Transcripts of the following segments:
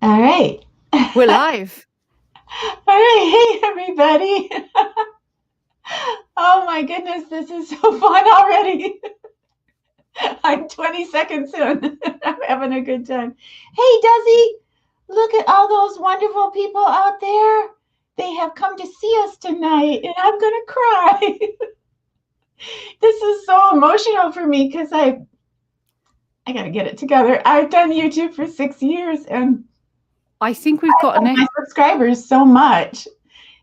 All right. We're live. All right. Hey, everybody. Oh, my goodness. This is so fun already. I'm 20 seconds in. I'm having a good time. Hey, Desi, look at all those wonderful people out there. They have come to see us tonight, and I'm going to cry. This is so emotional for me because I got to get it together. I've done YouTube for 6 years, and I think we've got my subscribers so much.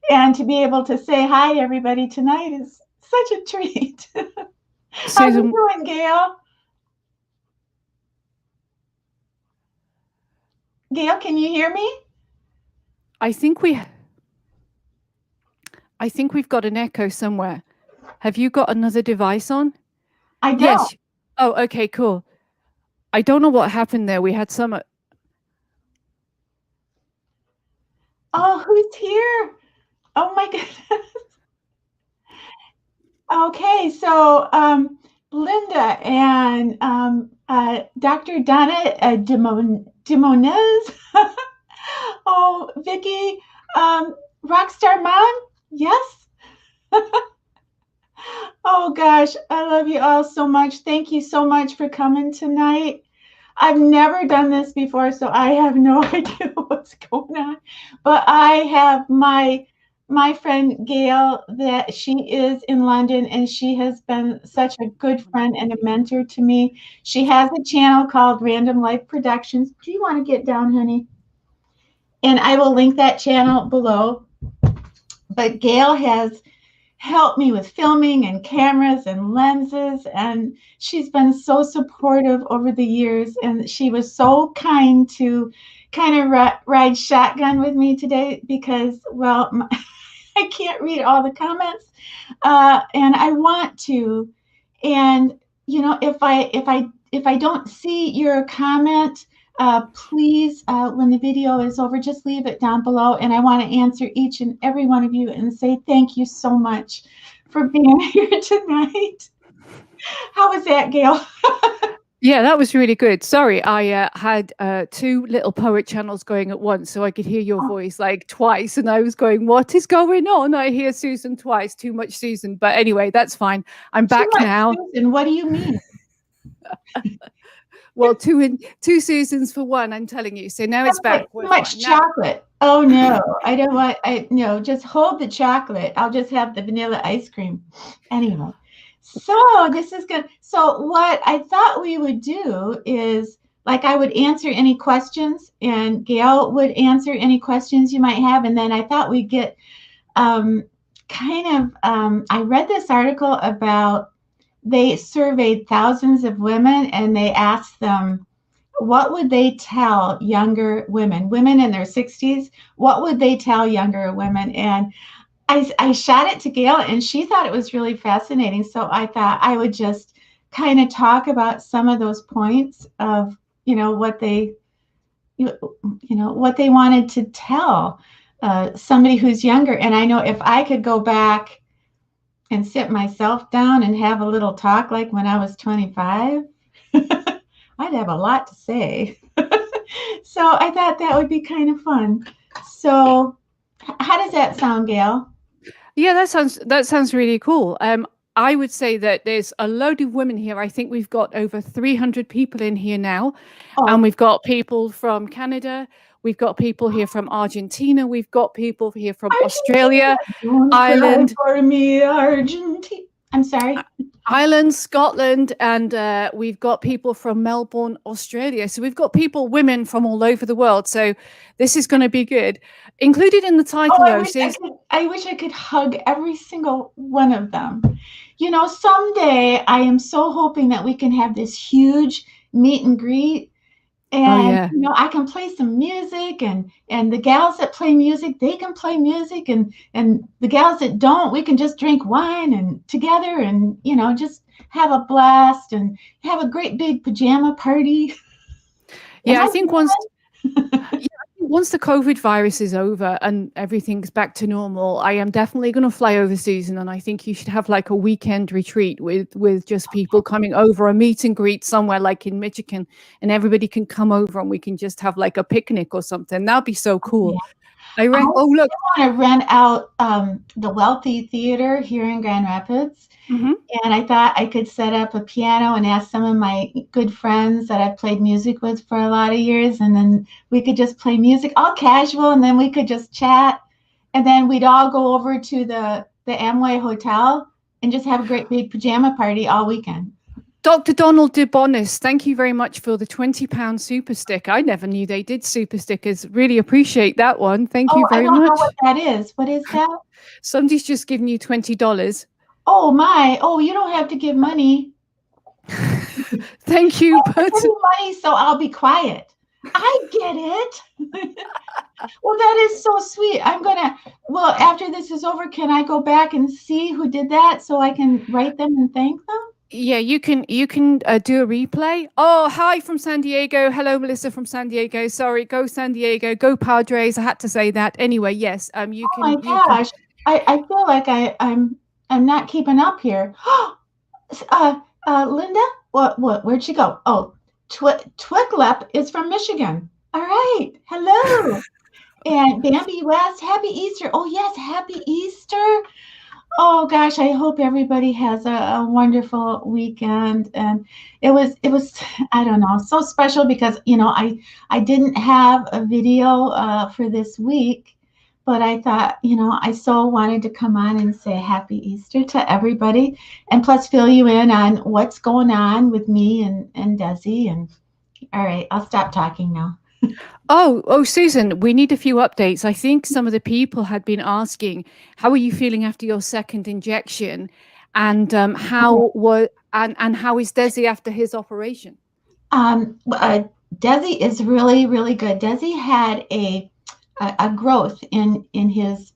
And to be able to say hi to everybody tonight is such a treat. How you Susan. doing, Gail? Gail, can you hear me? I think we've got an echo somewhere. Have you got another device on? I don't. Yes. Oh, okay, cool. I don't know what happened there. We had some. Oh, who's here? Oh my goodness. Okay, so Linda and Dr. Donna Demonez. Oh, Vicky, Rockstar Mom. Yes. Oh gosh, I love you all so much. Thank you so much for coming tonight. I've never done this before, so I have no idea what's going on. But I have my friend Gail, that she is in London, and she has been such a good friend and a mentor to me. She has a channel called Random Life Productions. Do you want to get down, honey? And I will link that channel below. But Gail has helped me with filming and cameras and lenses, and she's been so supportive over the years, and she was so kind to kind of ride shotgun with me today because, well, I can't read all the comments, and I want to. And you know, if I don't see your comment, please, when the video is over, just leave it down below. And I want to answer each and every one of you and say thank you so much for being here tonight. How was that, Gail? Yeah, that was really good. Sorry, I had two Littlepoet channels going at once, so I could hear your voice like twice, and I was going, "What is going on?" I hear Susan twice. Too much Susan, but anyway, that's fine. I'm back now. Susan, what do you mean? Well, two Susans for one, I'm telling you. So now it's back. Too much chocolate. Oh no, I don't want. No, just hold the chocolate. I'll just have the vanilla ice cream. Anyway, so this is good. So what I thought we would do is, like, I would answer any questions, and Gail would answer any questions you might have, and then I thought we'd get I read this article about, they surveyed thousands of women, and they asked them, what would they tell younger women in their 60s? What would they tell younger women? And I shot it to Gail, and she thought it was really fascinating. So I thought I would just kind of talk about some of those points of, what they, what they wanted to tell somebody who's younger. And I know if I could go back and sit myself down and have a little talk like when I was 25, I'd have a lot to say. So I thought that would be kind of fun. So how does that sound, Gail? Yeah, that sounds really cool. I would say that there's a load of women here. I think we've got over 300 people in here now. And we've got people from Canada. We've got people here from Argentina. We've got people here from Australia, Ireland. For me, Argentina. I'm sorry. Ireland, Scotland, and we've got people from Melbourne, Australia. So we've got women from all over the world. So this is going to be good. Included in the title, I wish I could hug every single one of them. Someday I am so hoping that we can have this huge meet and greet. And I can play some music, and the gals that play music, they can play music, and the gals that don't, we can just drink wine and together, and just have a blast and have a great big pajama party. Yeah, I think once the COVID virus is over and everything's back to normal, I am definitely going to fly over, Susan, and I think you should have like a weekend retreat with just people coming over, a meet and greet somewhere like in Michigan, and everybody can come over and we can just have like a picnic or something. That'd be so cool. Yeah. Oh, look. I want to rent out the Wealthy Theater here in Grand Rapids. Mm-hmm. And I thought I could set up a piano and ask some of my good friends that I've played music with for a lot of years. And then we could just play music, all casual, and then we could just chat. And then we'd all go over to the Amway Hotel and just have a great big pajama party all weekend. Dr. Donald DeBonis, thank you very much for the £20 super stick. I never knew they did super stickers. Really appreciate that one. Thank you very much. I don't know what that is. What is that? Somebody's just given you $20. Oh my! Oh, you don't have to give money. Thank you, but money, so I'll be quiet. I get it. Well, that is so sweet. Well, after this is over, can I go back and see who did that so I can write them and thank them? Yeah, you can do a replay. Oh, hi from San Diego. Hello, Melissa from San Diego. Sorry, go San Diego, go Padres. I had to say that. Anyway, yes. You can. Oh my gosh, I feel like I'm not keeping up here. Linda, where'd she go? Oh, Twicklep is from Michigan. All right, hello. And Bambi West, happy Easter. Oh yes, happy Easter. Oh gosh, I hope everybody has a wonderful weekend. And it was I don't know, so special because I didn't have a video for this week. But I thought, I so wanted to come on and say happy Easter to everybody, and plus fill you in on what's going on with me and Desi. And all right, I'll stop talking now. Oh, Susan, we need a few updates. I think some of the people had been asking, how are you feeling after your second injection, and how is Desi after his operation? Desi is really, really good. Desi had a growth in his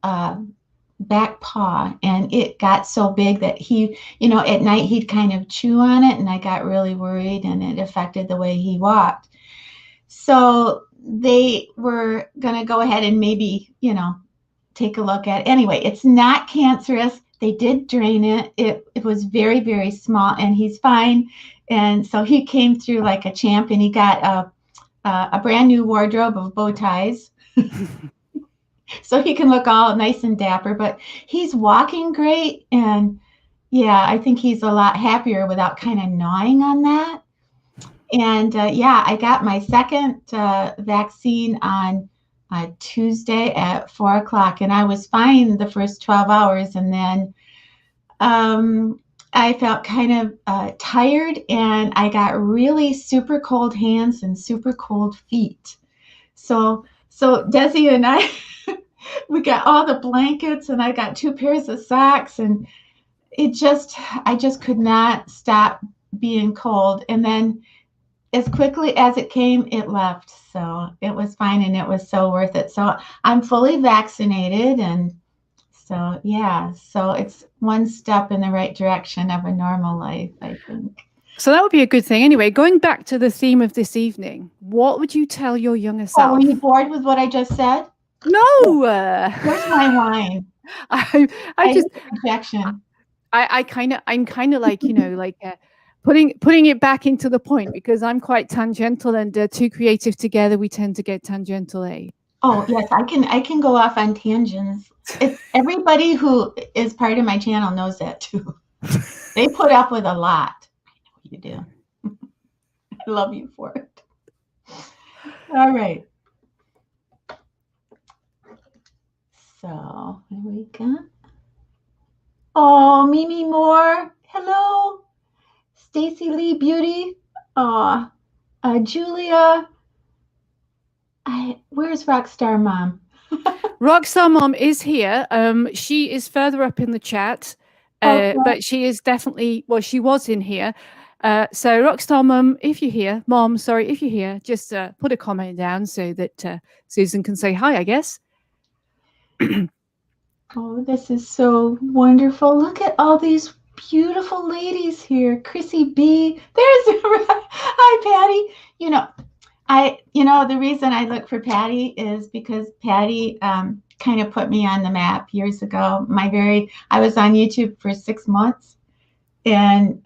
back paw, and it got so big that he, at night he'd kind of chew on it, and I got really worried, and it affected the way he walked. So they were going to go ahead and maybe, take a look at it. Anyway, it's not cancerous. They did drain it. It was very, very small, and he's fine. And so he came through like a champ, and he got a brand new wardrobe of bow ties. So he can look all nice and dapper, but he's walking great. And yeah, I think he's a lot happier without kind of gnawing on that. And I got my second vaccine on Tuesday at 4:00, and I was fine the first 12 hours. And then I felt kind of tired, and I got really super cold hands and super cold feet. So Desi and I, we got all the blankets, and I got 2 pairs of socks, and I just could not stop being cold. And then as quickly as it came, it left. So it was fine, and it was so worth it. So I'm fully vaccinated, and so yeah, so it's one step in the right direction of a normal life, I think. So that would be a good thing. Anyway, going back to the theme of this evening, what would you tell your younger self? Oh, were you bored with what I just said? No. Where's my wine? I just rejection. I'm kind of like, like putting it back into the point, because I'm quite tangential, and too creative together, we tend to get tangential, eh? Oh yes, I can go off on tangents. Everybody who is part of my channel knows that too. They put up with a lot. I know you do. I love you for it. All right. So here we go. Oh, Mimi Moore. Hello. Stacy Lee Beauty. Julia. Where's Rockstar Mom? Rockstar Mom is here. She is further up in the chat, but she is definitely, well, she was in here. So Rockstar Mom, if you're here, Mom, sorry, if you're here, just put a comment down so that Susan can say hi, I guess. Oh, this is so wonderful. Look at all these beautiful ladies here. Chrissy B. There's hi, Patty. The reason I look for Patty is because Patty kind of put me on the map years ago. I was on YouTube for 6 months, and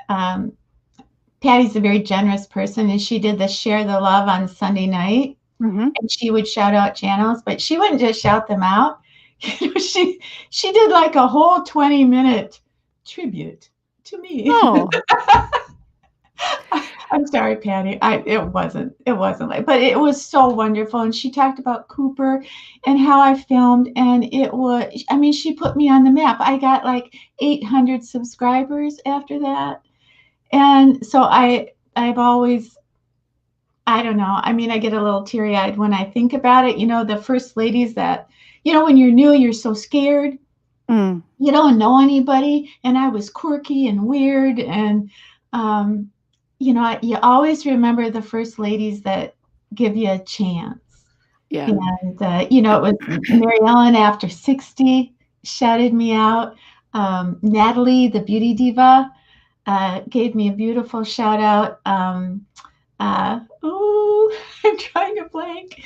Patty's a very generous person, and she did the Share the Love on Sunday night, and she would shout out channels, but she wouldn't just shout them out. She did like a whole 20-minute tribute to me. Oh. I'm sorry, Patty. It wasn't like, but it was so wonderful. And she talked about Cooper and how I filmed, and she put me on the map. I got like 800 subscribers after that. And so I've always, I don't know. I mean, I get a little teary-eyed when I think about it. The first ladies that, when you're new, you're so scared. You don't know anybody. And I was quirky and weird. And, you always remember the first ladies that give you a chance. Yeah. And, it was Mary Ellen after 60 shouted me out. Natalie, the beauty diva, gave me a beautiful shout out. I'm trying to blank.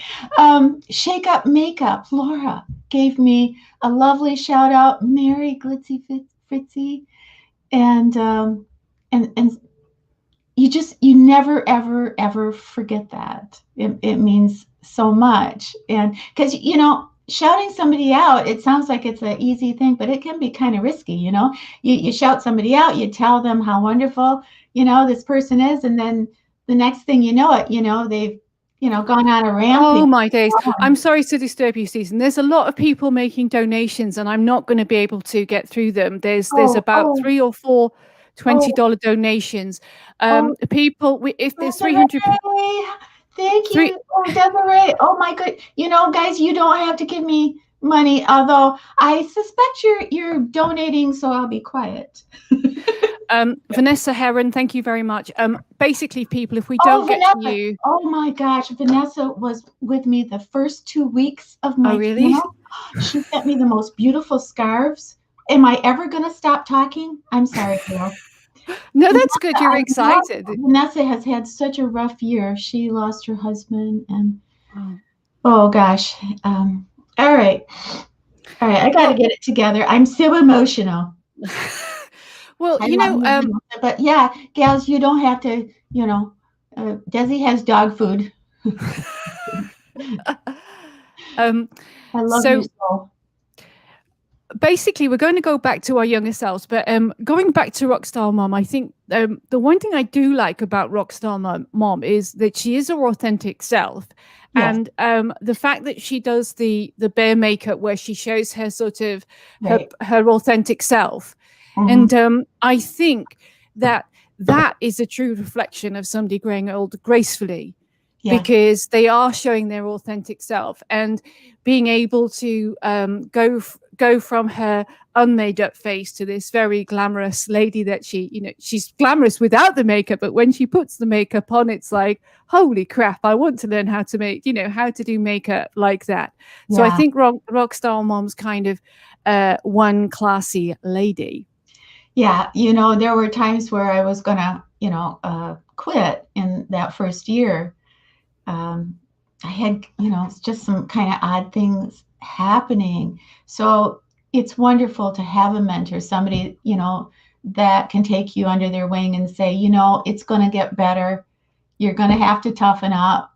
Shake Up Makeup, Laura gave me a lovely shout out. Mary Glitzy Fritzy, and you never ever forget that. It means so much, and because shouting somebody out, it sounds like it's an easy thing, but it can be kind of risky. You shout somebody out, you tell them how wonderful this person is, and then the next thing you know it, they've gone on a rampage. Oh my days. I'm sorry to disturb you, Susan. There's a lot of people making donations, and I'm not going to be able to get through them. There's about 3 or 4 $20 donations. People, if there's 300 people. Thank you, Desiree. Oh my good. Guys, you don't have to give me money, although I suspect you're donating, so I'll be quiet. Vanessa Heron, thank you very much. Basically, people, if we don't get to you. Oh my gosh, Vanessa was with me the first 2 weeks of my channel. She sent me the most beautiful scarves. Am I ever going to stop talking? I'm sorry, Gail. No, that's good. You're excited. Vanessa has had such a rough year. She lost her husband, and oh gosh. All right. I got to get it together. I'm so emotional. Well, but yeah, gals, you don't have to, Desi has dog food. I love you so. Basically, we're going to go back to our younger selves, but going back to Rockstar Mom, I think the one thing I do like about Rockstar Mom is that she is her authentic self. Yes. And the fact that she does the bear makeup where she shows her sort of her authentic self. And I think that is a true reflection of somebody growing old gracefully, because they are showing their authentic self and being able to go from her unmade up face to this very glamorous lady that she's glamorous without the makeup, but when she puts the makeup on, it's like, holy crap, I want to learn how to make, how to do makeup like that. So I think Rockstar Mom's kind of one classy lady. Yeah, there were times where I was gonna, quit in that first year. I had, just some kind of odd things happening. So it's wonderful to have a mentor, somebody, that can take you under their wing and say, it's going to get better. You're going to have to toughen up.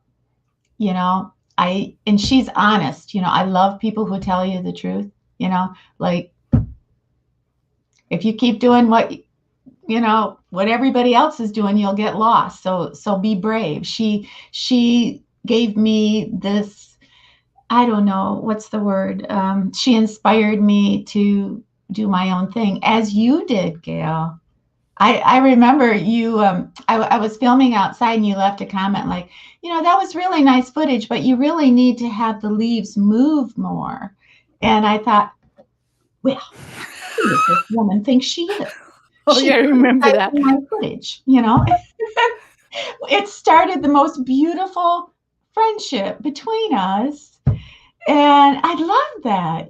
And she's honest. I love people who tell you the truth, like, if you keep doing what everybody else is doing, you'll get lost. So be brave. She gave me this, I don't know, what's the word? She inspired me to do my own thing, as you did, Gail. I remember you, I was filming outside and you left a comment like, that was really nice footage, but you really need to have the leaves move more. And I thought, well, who does this woman think she is? I remember that. My footage, It started the most beautiful friendship between us. And I love that,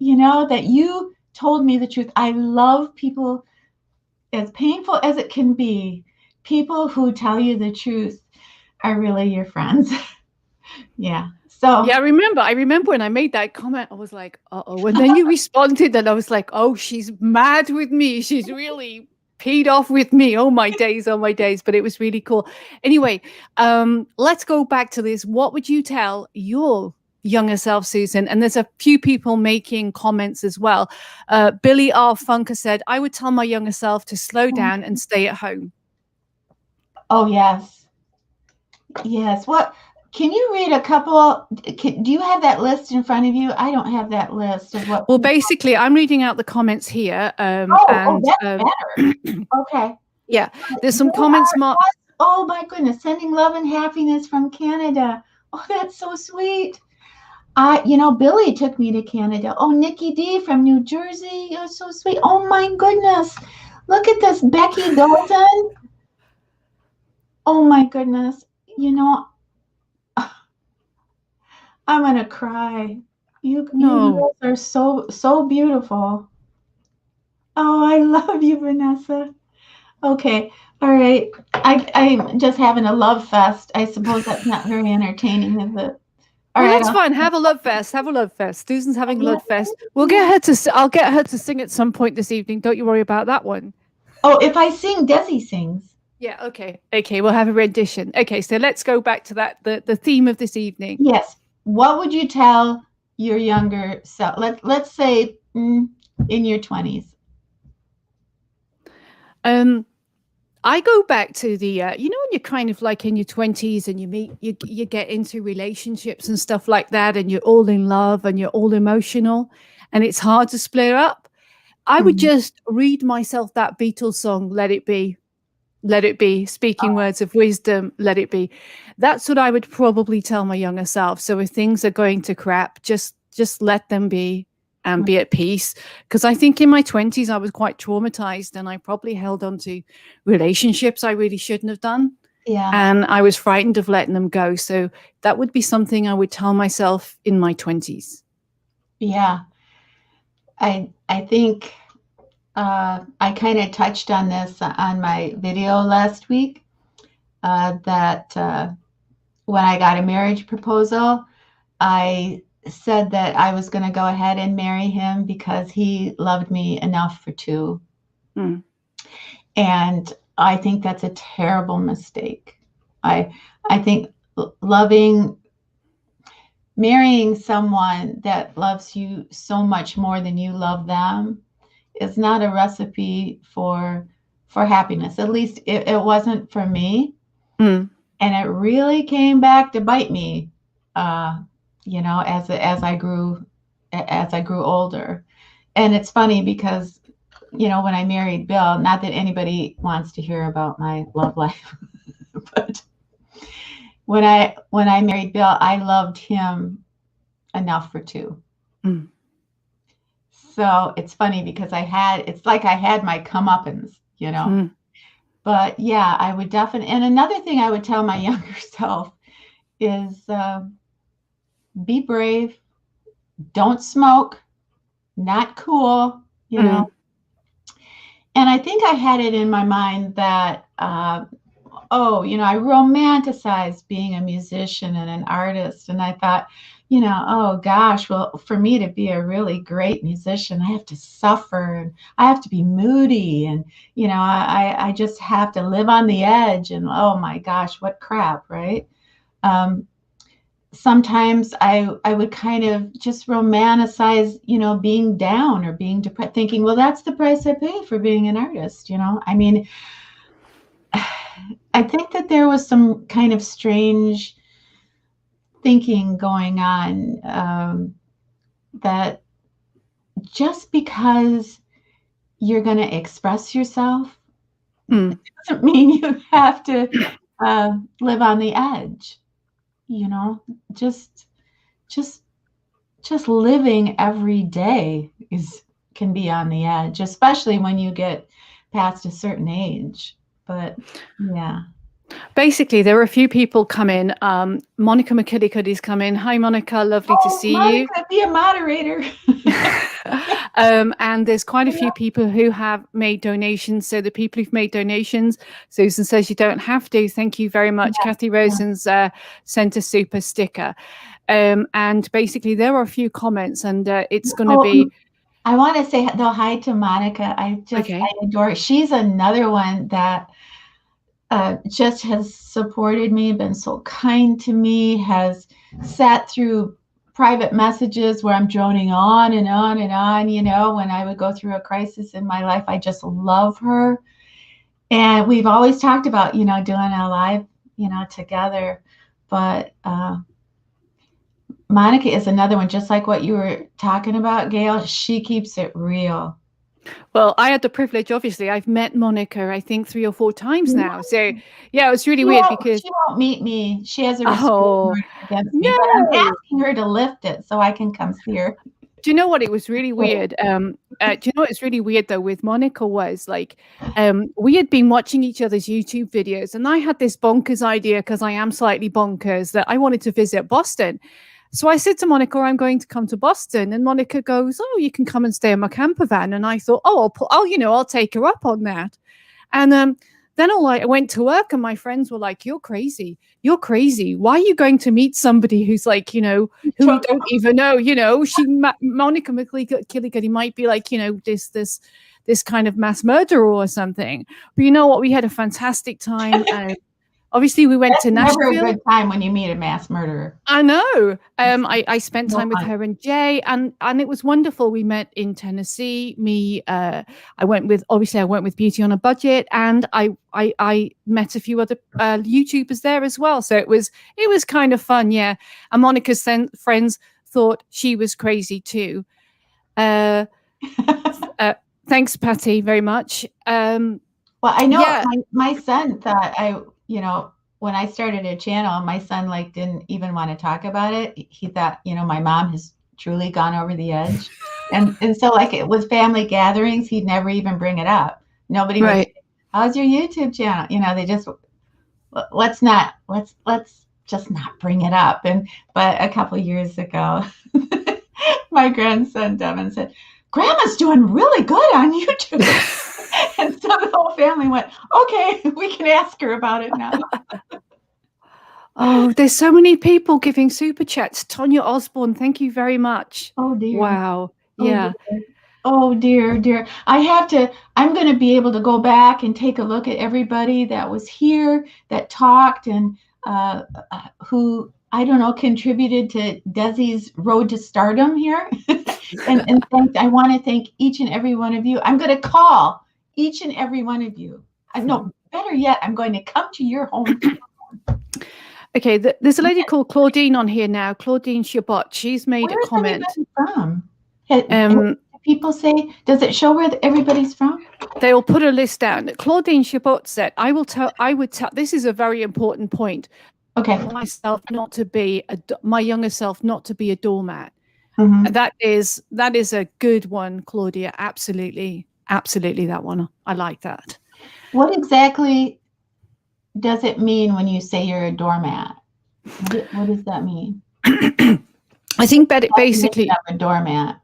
that you told me the truth. I love people, as painful as it can be, people who tell you the truth are really your friends. Yeah. So Yeah, I remember when I made that comment, I was like, uh-oh. And then you responded, and I was like, oh, she's mad with me. She's really peed off with me. Oh my days, oh my days. But it was really cool. Anyway, let's go back to this. What would you tell your younger self, Susan? And there's a few people making comments as well. Billy R. Funker said, I would tell my younger self to slow down and stay at home. oh yes. Yes. What can you read a couple? Do you have that list in front of you? I don't have that list of what Well, people. basically, I'm reading out the comments here. Oh, that's better. Okay. Yeah, there's some You comments, are, Mark. yes. Oh my goodness, sending love and happiness from Canada. Oh, that's so sweet. Billy took me to Canada. Oh, Nikki D from New Jersey. You're so sweet. Oh my goodness. Look at this. Becky Dalton. Oh my goodness. You know, I'm gonna cry. You No. girls are so beautiful. Oh, I love you, Vanessa. Okay. All right. I'm just having a love fest. I suppose that's not very entertaining, is it? All Well, right. that's fine. Have a love fest. Have a love fest. Susan's having a Yeah, love fest. We'll get her to. I'll get her to sing at some point this evening. Don't you worry about that one. oh, if I sing, Desi sings. Yeah. Okay. Okay. We'll have a rendition. Okay. So let's go back to that. The theme of this evening. Yes. What would you tell your younger self? Let's say in your 20s. I go back to the when you're kind of like in your 20s and you get into relationships and stuff like that, and you're all in love and you're all emotional, and it's hard to split up. I would Mhm. just read myself that Beatles song, let it be, speaking words of wisdom, let it be. That's what I would probably tell my younger self. So if things are going to crap, just let them be and be at peace. Because I think in my 20s I was quite traumatized, and I probably held on to relationships I really shouldn't have done, Yeah. and I was frightened of letting them go. So that would be something I would tell myself in my 20s. Yeah. I think I kind of touched on this on my video last week. That when I got a marriage proposal, I said that I was going to go ahead and marry him because he loved me enough for two. Mm. And I think that's a terrible mistake. I I think loving marrying someone that loves you so much more than you love them is not a recipe for happiness. At least it wasn't for me. Mm. And it really came back to bite me, as I grew older. And it's funny because when I married Bill, not that anybody wants to hear about my love life, but when I married Bill, I loved him enough for two. Mm. So it's funny because it's like I had my comeuppance. Mm. But yeah, I would definitely. And another thing I would tell my younger self is be brave, don't smoke, not cool, you know. Mm. And I think I had it in my mind that, I romanticized being a musician and an artist. And I thought, oh gosh, well, for me to be a really great musician, I have to suffer and I have to be moody and, I just have to live on the edge. And oh my gosh, what crap, right? Um, Sometimes I would kind of just romanticize, being down or being depressed, thinking, well, that's the price I pay for being an artist. I mean, I think that there was some kind of strange thinking going on, that just because you're going to express yourself Mm. doesn't mean you have to live on the edge. You know, just just just living every day can be on the edge, especially when you get past a certain age. But yeah. Basically, there were a few people come in. Monica McKillicuddy's come in. Hi, Monica. Lovely to Oh, see you. Monica, be a moderator. And there's quite a few people who have made donations. So the people who've made donations, Susan says you don't have to. Thank you very much. Yeah, Kathy yeah. Rosen's sent a super sticker. And basically, there are a few comments, and it's going to be. I want to say though hi to Monica. I adore her. She's another one that just has supported me, been so kind to me, has sat through private messages where I'm droning on and on and on, you know, when I would go through a crisis in my life. I just love her. And we've always talked about, you know, doing a live, you know, together. But Monica is another one, just like what you were talking about, Gail. She keeps it real. Well, I had the privilege, obviously. I've met Monica, I think 3 or 4 times now. So, yeah, it was really weird because she won't meet me. She has a restraining order against me, but I'm asking her to lift it so I can come see her. Do you know what? It was really weird. Do you know what's really weird though with Monica was like, we had been watching each other's YouTube videos, and I had this bonkers idea because I am slightly bonkers that I wanted to visit Boston. So I said to Monica, I'm going to come to Boston. And Monica goes, oh, you can come and stay in my camper van. And I thought, oh, I'll take her up on that. And then I went to work and my friends were like, you're crazy. You're crazy. Why are you going to meet somebody who's like, you know, who you don't even know, you know, Monica McKillicuddy might be like, you know, this kind of mass murderer or something. But you know what? We had a fantastic time. Obviously, we went to Nashville. Never a good time when you meet a mass murderer. I know. I spent time with her and Jay, and it was wonderful. We met in Tennessee. I went with Beauty on a Budget, and I met a few other YouTubers there as well. So it was kind of fun, yeah. And Monica's friends thought she was crazy too. Thanks, Patty, very much. Well, I know my son thought you know, when I started a channel, my son like didn't even want to talk about it. He thought, you know, my mom has truly gone over the edge. and so like it was family gatherings, he'd never even bring it up. Nobody would say, how's your YouTube channel? You know, they just let's just not bring it up. But a couple years ago, my grandson Devin said, Grandma's doing really good on YouTube. And so the whole family went, okay, we can ask her about it now. Oh, there's so many people giving super chats. Tonya Osborne, thank you very much. Oh, dear. Wow. Yeah. Oh, dear. I'm going to be able to go back and take a look at everybody that was here, that talked, and who, I don't know, contributed to Desi's road to stardom here. and I want to thank each and every one of you. I'm going to call each and every one of you. No, better yet, I'm going to come to your home. Okay, there's a lady called Claudine on here now. Claudine Chabot. She's made a comment. Where's from? People say, does it show where everybody's from? They will put a list down. Claudine Chabot said, I would tell, this is a very important point. Okay. My younger self not to be a doormat. Mm-hmm. That is a good one, Claudia. Absolutely that one. I like that. What exactly does it mean when you say you're a doormat? What does that mean? I think that it basically a doormat.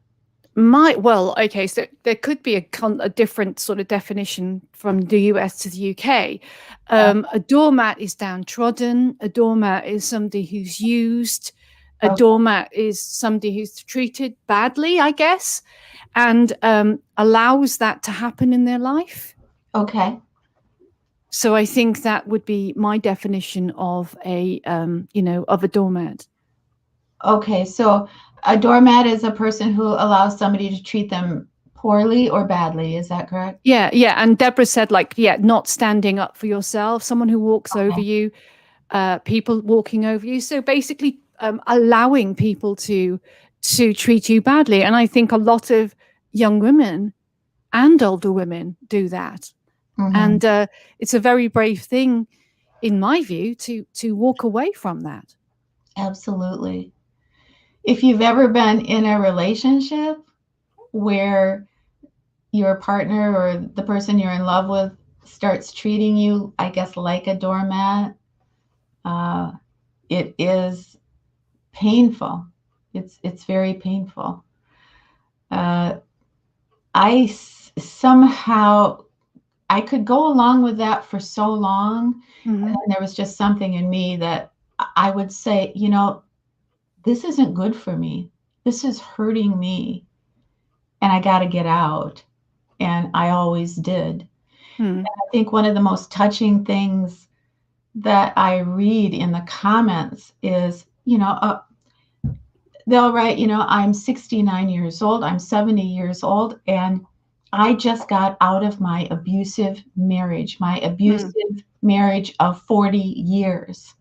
So there could be a different sort of definition from the US to the UK. A doormat is downtrodden. A doormat is somebody who's used. A doormat is somebody who's treated badly, I guess, and allows that to happen in their life. Okay. So I think that would be my definition of a doormat. Okay, so a doormat is a person who allows somebody to treat them poorly or badly. Is that correct? Yeah. And Deborah said, not standing up for yourself, someone who walks over you, people walking over you. So basically allowing people to treat you badly. And I think a lot of young women and older women do that. Mm-hmm. And it's a very brave thing, in my view, to walk away from that. Absolutely. If you've ever been in a relationship where your partner or the person you're in love with starts treating you, I guess, like a doormat, it is painful. It's very painful. Uh, somehow I could go along with that for so long, Mm-hmm. and there was just something in me that I would say, this isn't good for me. This is hurting me, and I got to get out. And I always did. Mm. I think one of the most touching things that I read in the comments is, they'll write, I'm 69 years old, I'm 70 years old, and I just got out of my abusive marriage of 40 years.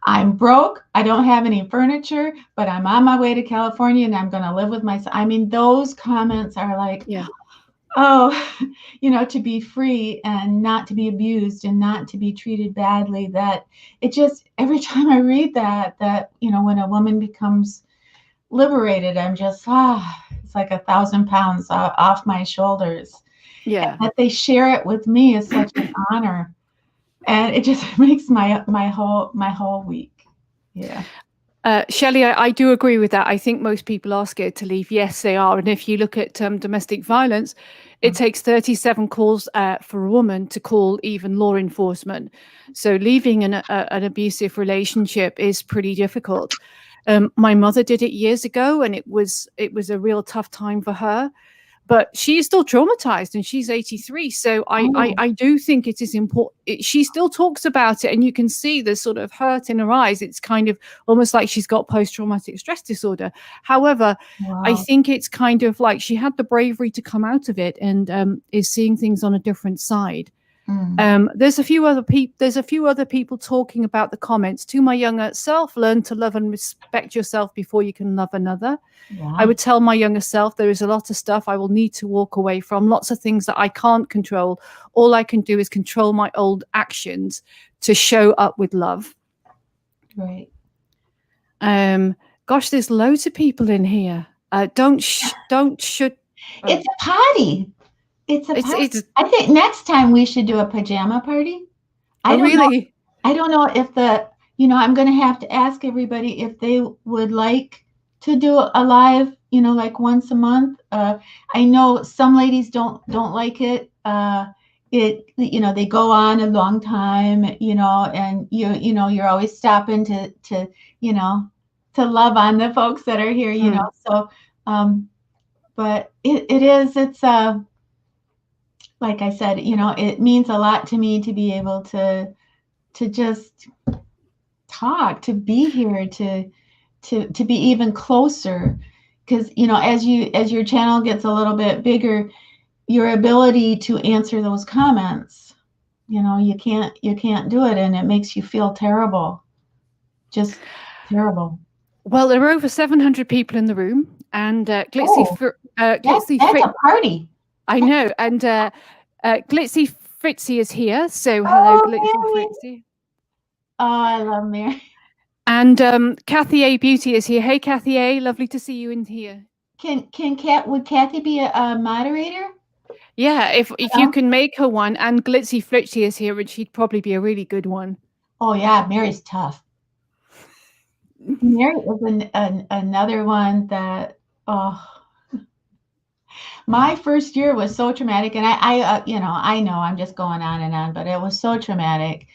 I'm broke. I don't have any furniture, but I'm on my way to California and I'm going to live with myself. I mean, those comments are like, Yeah. oh, to be free and not to be abused and not to be treated badly. That it just, every time I read that, when a woman becomes liberated, I'm just, it's like 1,000 pounds off my shoulders. Yeah. And that they share it with me is such an honor. And it just makes my whole week. Yeah. Shelley, I do agree with that. I think most people are scared to leave. Yes, they are. And if you look at domestic violence, it takes 37 calls for a woman to call even law enforcement. So leaving an abusive relationship is pretty difficult. My mother did it years ago, and it was a real tough time for her. But she's still traumatized, and she's 83. So I do think it is important. She still talks about it, and you can see the sort of hurt in her eyes. It's kind of almost like she's got post-traumatic stress disorder. However, I think it's kind of like she had the bravery to come out of it and is seeing things on a different side. There's a few other people talking about the comments. To my younger self, learn to love and respect yourself before you can love another. Yeah. I would tell my younger self there is a lot of stuff I will need to walk away from, lots of things that I can't control. All I can do is control my old actions to show up with love. Right. Gosh, there's loads of people in here. Don't. It's a party. It's a party. It's I think next time we should do a pajama party. I don't know if I'm going to have to ask everybody if they would like to do a live, like once a month. I know some ladies don't like it. They go on a long time, and you're always stopping to love on the folks that are here, So, but it's like I said, it means a lot to me to be able to just talk, to be here, to be even closer, because as your channel gets a little bit bigger, your ability to answer those comments, you can't do it, and it makes you feel terrible, just terrible. Well, there are over 700 people in the room, and that's a party. I know, and Glitzy Fritzy is here. So hello, Glitzy Fritzy. Oh, I love Mary. And Kathy A Beauty is here. Hey, Kathy A, lovely to see you in here. Would Kathy be a moderator? Yeah, if you can make her one. And Glitzy Fritzy is here, and she'd probably be a really good one. Oh yeah, Mary's tough. Mary is another one that, my first year was so traumatic, and I know I'm just going on and on, but it was so traumatic.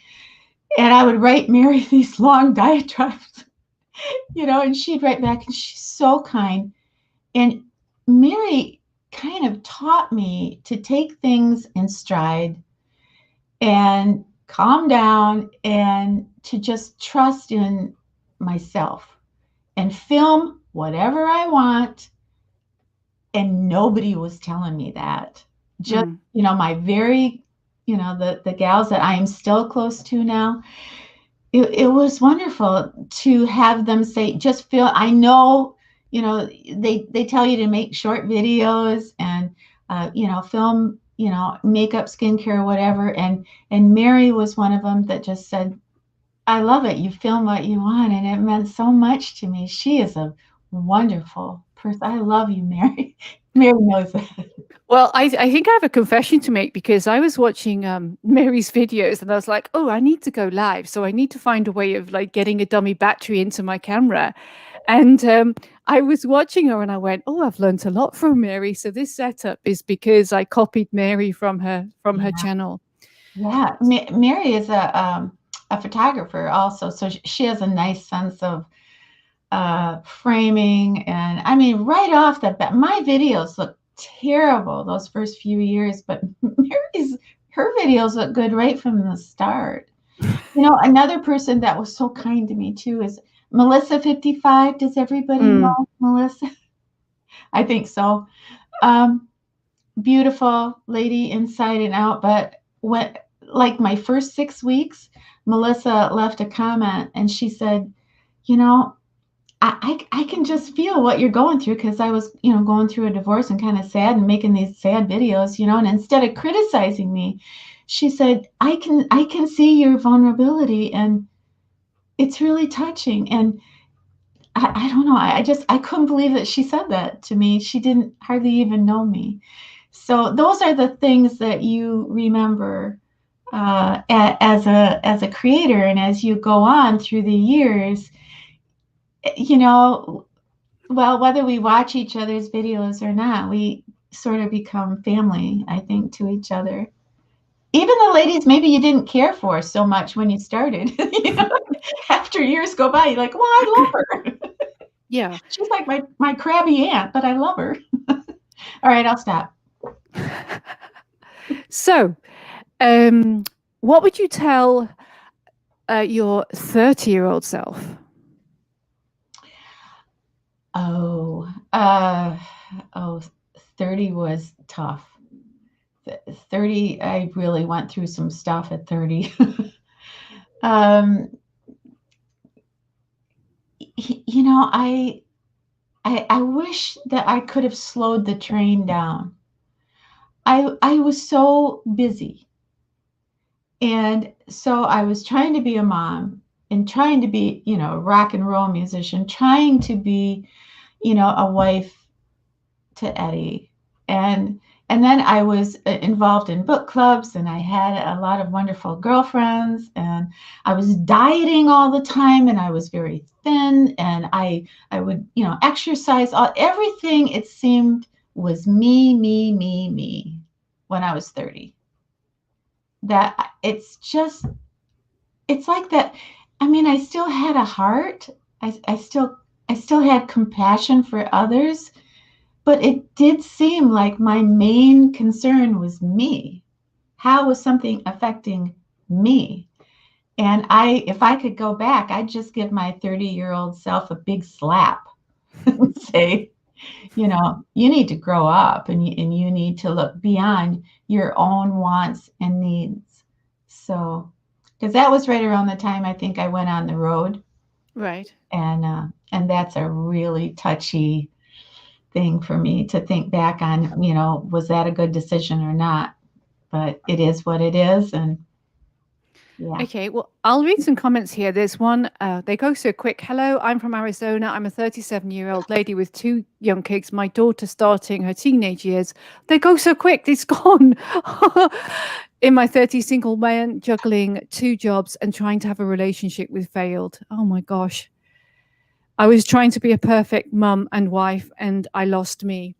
And I would write Mary these long diatribes, and she'd write back, and she's so kind. And Mary kind of taught me to take things in stride and calm down and to just trust in myself and film whatever I want. And nobody was telling me that. Just, my very, the gals that I am still close to now, it was wonderful to have them say, just feel, I know, they tell you to make short videos and, film, makeup, skincare, whatever. And Mary was one of them that just said, I love it. You film what you want. And it meant so much to me. She is a wonderful person. I love you, Mary. Mary knows that. Well, I think I have a confession to make because I was watching Mary's videos and I was like, oh, I need to go live. So I need to find a way of like getting a dummy battery into my camera. And I was watching her and I went, oh, I've learned a lot from Mary. So this setup is because I copied Mary from her channel. Yeah, Mary is a photographer also, so she has a nice sense of framing. And I mean, right off the bat, my videos look terrible those first few years, but her videos look good right from the start. You know, another person that was so kind to me too is Melissa 55. Does everybody know Melissa? I think so. Beautiful lady inside and out, but when like my first 6 weeks, Melissa left a comment and she said, you know, I can just feel what you're going through, because I was, you know, going through a divorce and kind of sad and making these sad videos, you know, and instead of criticizing me, she said, I can see your vulnerability and it's really touching. And I don't know, I couldn't believe that she said that to me. She didn't hardly even know me. So those are the things that you remember as a creator, and as you go on through the years, you know, well, whether we watch each other's videos or not, we sort of become family, I think, to each other. Even the ladies maybe you didn't care for so much when you started. You know, after years go by, you're like, well, I love her. Yeah. She's like my crabby aunt, but I love her. All right, I'll stop. So, what would you tell your 30-year-old self? Oh, 30 was tough. 30, I really went through some stuff at 30. You know, I wish that I could have slowed the train down. I was so busy. And so I was trying to be a mom and trying to be, you know, a rock and roll musician, trying to be, you know, a wife to Eddie. And then I was involved in book clubs, and I had a lot of wonderful girlfriends, and I was dieting all the time, and I was very thin, and I would, you know, exercise. Everything, it seemed, was me when I was 30. That it's like that. I mean, I still had a heart. I still had compassion for others, but it did seem like my main concern was me. How was something affecting me? And if I could go back, I'd just give my 30-year-old self a big slap and say, you know, you need to grow up, and you need to look beyond your own wants and needs. So, because that was right around the time I think I went on the road. Right. And that's a really touchy thing for me to think back on, you know, was that a good decision or not? But it is what it is. And yeah. Okay, well, I'll read some comments here. There's one, they go so quick. Hello, I'm from Arizona. I'm a 37-year-old lady with 2 young kids. My daughter starting her teenage years. They go so quick, it's gone. In my 30s, single man, juggling 2 jobs and trying to have a relationship with failed. Oh my gosh. I was trying to be a perfect mum and wife, and I lost me.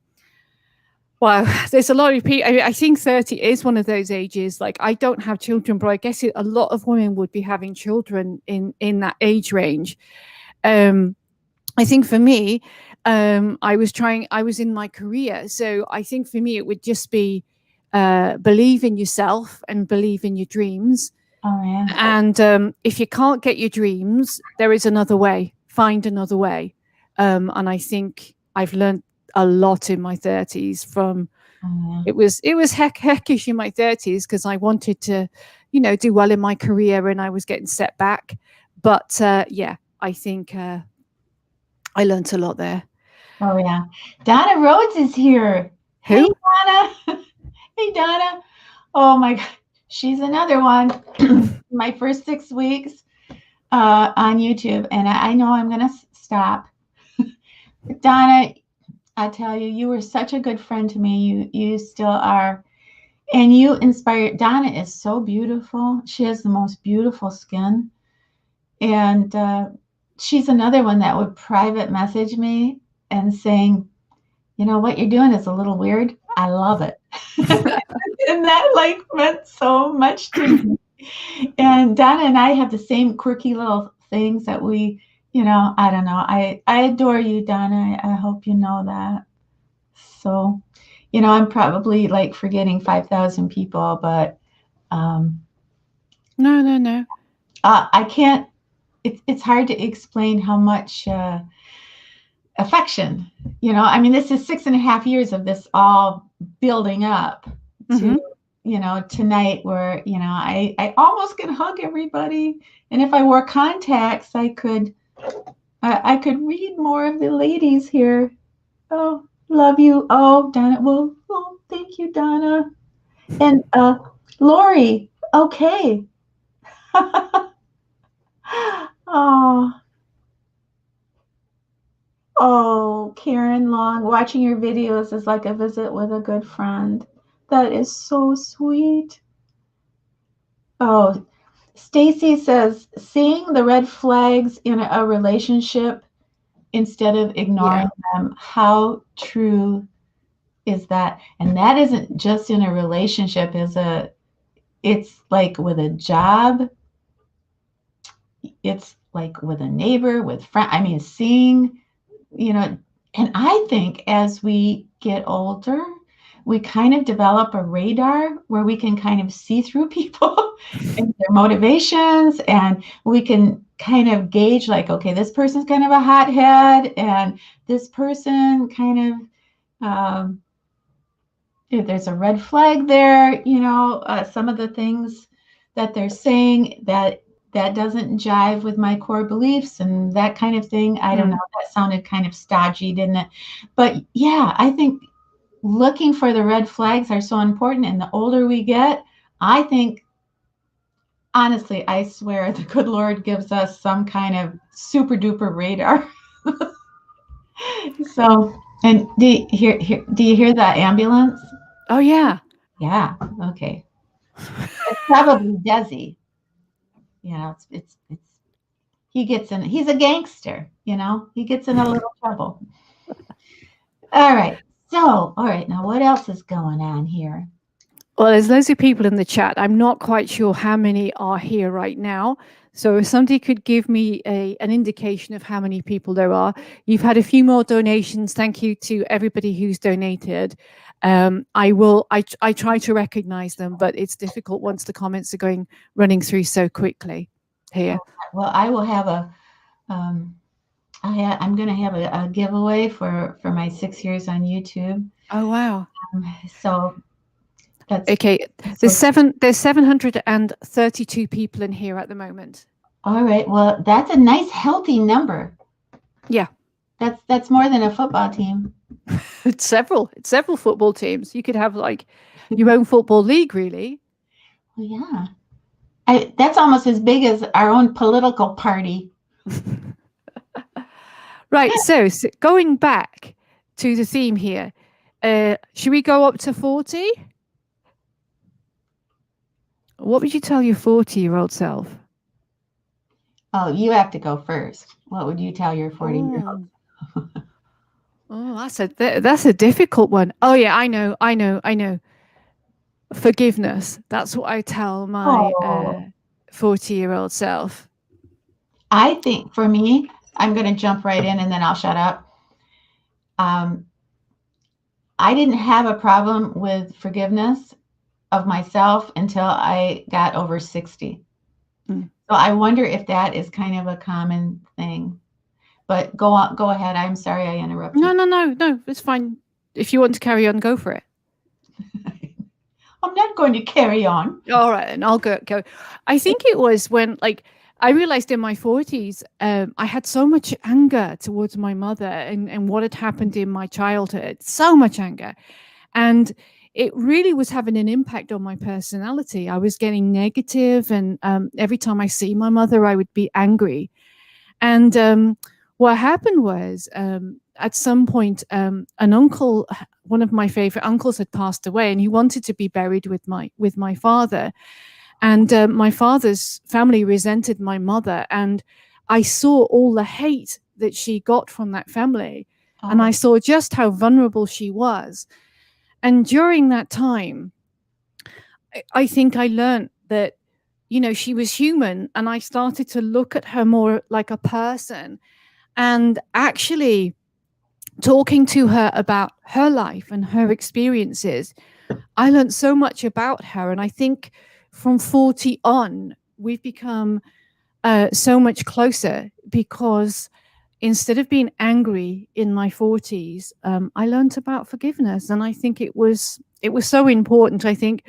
Wow, there's a lot of people. I think 30 is one of those ages. Like, I don't have children, but I guess a lot of women would be having children in that age range. I think for me, I was in my career. So I think for me, it would just be believe in yourself and believe in your dreams. Oh, yeah. And if you can't get your dreams, there is another way. Find another way. And I think I've learned a lot in my 30s from it was heckish in my 30s because I wanted to, you know, do well in my career, and I was getting set back. But yeah, I think I learned a lot there. Oh yeah. Donna Rhodes is here. Who? Hey Donna. Hey Donna. Oh my God. She's another one. My first 6 weeks on YouTube, and I know I'm gonna stop. Donna, I tell you, you were such a good friend to me. You still are. And you inspired. Donna is so beautiful. She has the most beautiful skin. And she's another one that would private message me and saying, you know, what you're doing is a little weird. I love it. And that like meant so much to me. And Donna and I have the same quirky little things that we, you know, I don't know. I adore you, Donna. I hope you know that. So, you know, I'm probably like forgetting 5,000 people, but No. I can't, it's hard to explain how much affection, you know, I mean, this is 6.5 years of this all building up to, you know, tonight where, you know, I almost can hug everybody. And if I wore contacts, I could read more of the ladies here. Oh, love you. Oh, Donna. Well, oh, thank you, Donna. And Lori. Okay. Oh, oh, Karen Long. Watching your videos is like a visit with a good friend. That is so sweet. Oh, Stacy says seeing the red flags in a relationship instead of ignoring them. How true is that? And that isn't just in a relationship, it's like with a job, it's like with a neighbor, with friend. I mean, seeing, you know, and I think as we get older, we kind of develop a radar where we can kind of see through people and their motivations, and we can kind of gauge like, okay, this person's kind of a hothead, and this person kind of if there's a red flag there, you know, some of the things that they're saying that doesn't jive with my core beliefs and that kind of thing. I don't know. That sounded kind of stodgy, didn't it? But yeah, I think looking for the red flags are so important. And the older we get, I think, honestly, I swear the good Lord gives us some kind of super duper radar. So, and do you hear that ambulance? Oh, yeah. Yeah. Okay. It's probably Desi. You know, it's he gets in. He's a gangster. You know, he gets in a little trouble. All right. So, all right. Now, what else is going on here? Well, there's loads of people in the chat. I'm not quite sure how many are here right now. So if somebody could give me an indication of how many people there are. You've had a few more donations. Thank you to everybody who's donated. I try to recognize them, but it's difficult once the comments are running through so quickly here. Well, I will have I'm going to have a giveaway for my 6 years on YouTube. Oh, wow. So that's okay. There's 732 people in here at the moment. All right. Well, that's a nice, healthy number. Yeah. That's more than a football team. It's several football teams. You could have like your own football league, really. Well, yeah. That's almost as big as our own political party. Right. So going back to the theme here, should we go up to 40? What would you tell your 40-year-old self? Oh, you have to go first. What would you tell your 40-year-old? Oh, that's a difficult one. Oh yeah, I know. Forgiveness. That's what I tell my 40-year-old self. I think for me, I'm going to jump right in and then I'll shut up. I didn't have a problem with forgiveness of myself until I got over 60. So I wonder if that is kind of a common thing. But go ahead. I'm sorry I interrupted. No, it's fine. If you want to carry on, go for it. I'm not going to carry on. All right, and I'll go. I think it was when I realized in my 40s, I had so much anger towards my mother and what had happened in my childhood, so much anger. And it really was having an impact on my personality. I was getting negative, and every time I see my mother, I would be angry. And what happened was, at some point, an uncle, one of my favorite uncles, had passed away, and he wanted to be buried with my father. And my father's family resented my mother, and I saw all the hate that she got from that family, and I Oh, saw just how vulnerable she was. And during that time, I think I learned that, she was human, and I started to look at her more like a person, and actually talking to her about her life and her experiences. I learned so much about her. And I think from 40 on, we've become so much closer, because instead of being angry in my 40s, I learned about forgiveness. And I think it was so important. I think